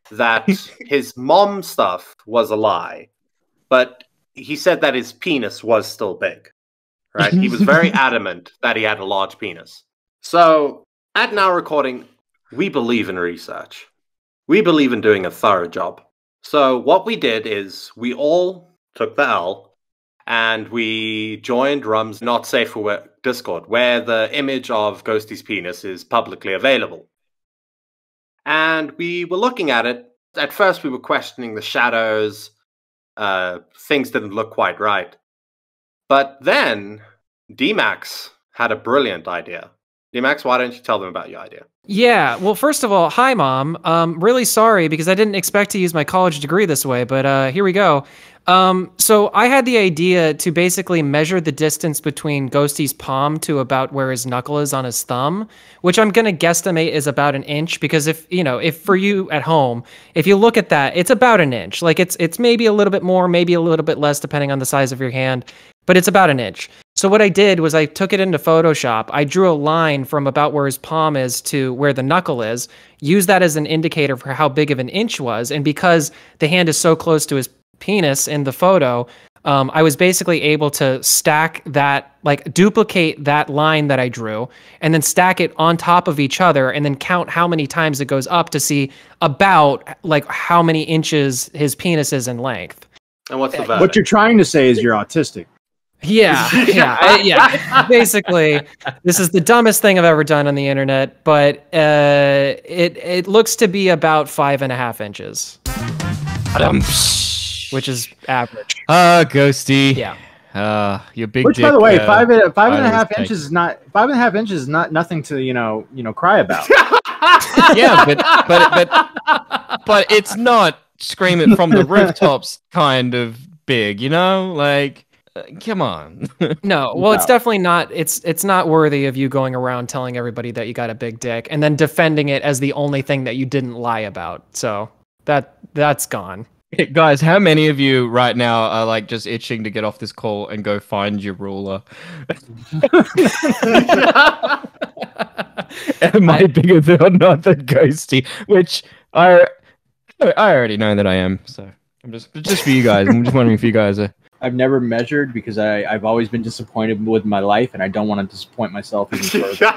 A: that his mom stuff was a lie, but he said that his penis was still big, right? He was very adamant that he had a large penis. So at Now Recording, we believe in research. We believe in doing a thorough job. So what we did is we all took the L and we joined Rum's Not Safe for Work Discord, where the image of Ghostie's penis is publicly available. And we were looking at it. At first we were questioning the shadows. Things didn't look quite right. But then D-Max had a brilliant idea. D-Max, why don't you tell them about your idea?
E: Yeah, well, first of all, hi, Mom. Really sorry because I didn't expect to use my college degree this way, but here we go. So I had the idea to basically measure the distance between Ghostie's palm to about where his knuckle is on his thumb, which I'm going to guesstimate is about 1 inch because if for you at home, if you look at that, it's about 1 inch. Like it's maybe a little bit more, maybe a little bit less depending on the size of your hand, but it's about 1 inch. So what I did was I took it into Photoshop. I drew a line from about where his palm is to where the knuckle is, used that as an indicator for how big of 1 inch was. And because the hand is so close to his penis in the photo, I was basically able to stack that, like duplicate that line that I drew, and then stack it on top of each other, and then count how many times it goes up to see about like how many inches his penis is in length.
A: And what's the verdict?
B: What you're trying to say is you're autistic.
E: Yeah, yeah. Basically, this is the dumbest thing I've ever done on the internet, but it looks to be about 5.5 inches, which is average.
D: Ghostii.
E: Yeah.
D: Your big.
B: Which,
D: dick,
B: by the way, 5.5
D: take.
B: inches is not 5.5 inches is not nothing to cry about.
D: Yeah, but it's not scream it from the rooftops kind of big, you know, like. Come on.
E: No, well, it's definitely not. It's not worthy of you going around telling everybody that you got a big dick and then defending it as the only thing that you didn't lie about. So that's gone.
D: Guys, how many of you right now are like just itching to get off this call and go find your ruler? Am I bigger or not than Ghostii? Which I already know that I am. So I'm just for you guys. I'm just wondering if you guys are.
B: I've never measured because I've always been disappointed with my life, and I don't want to disappoint myself even further.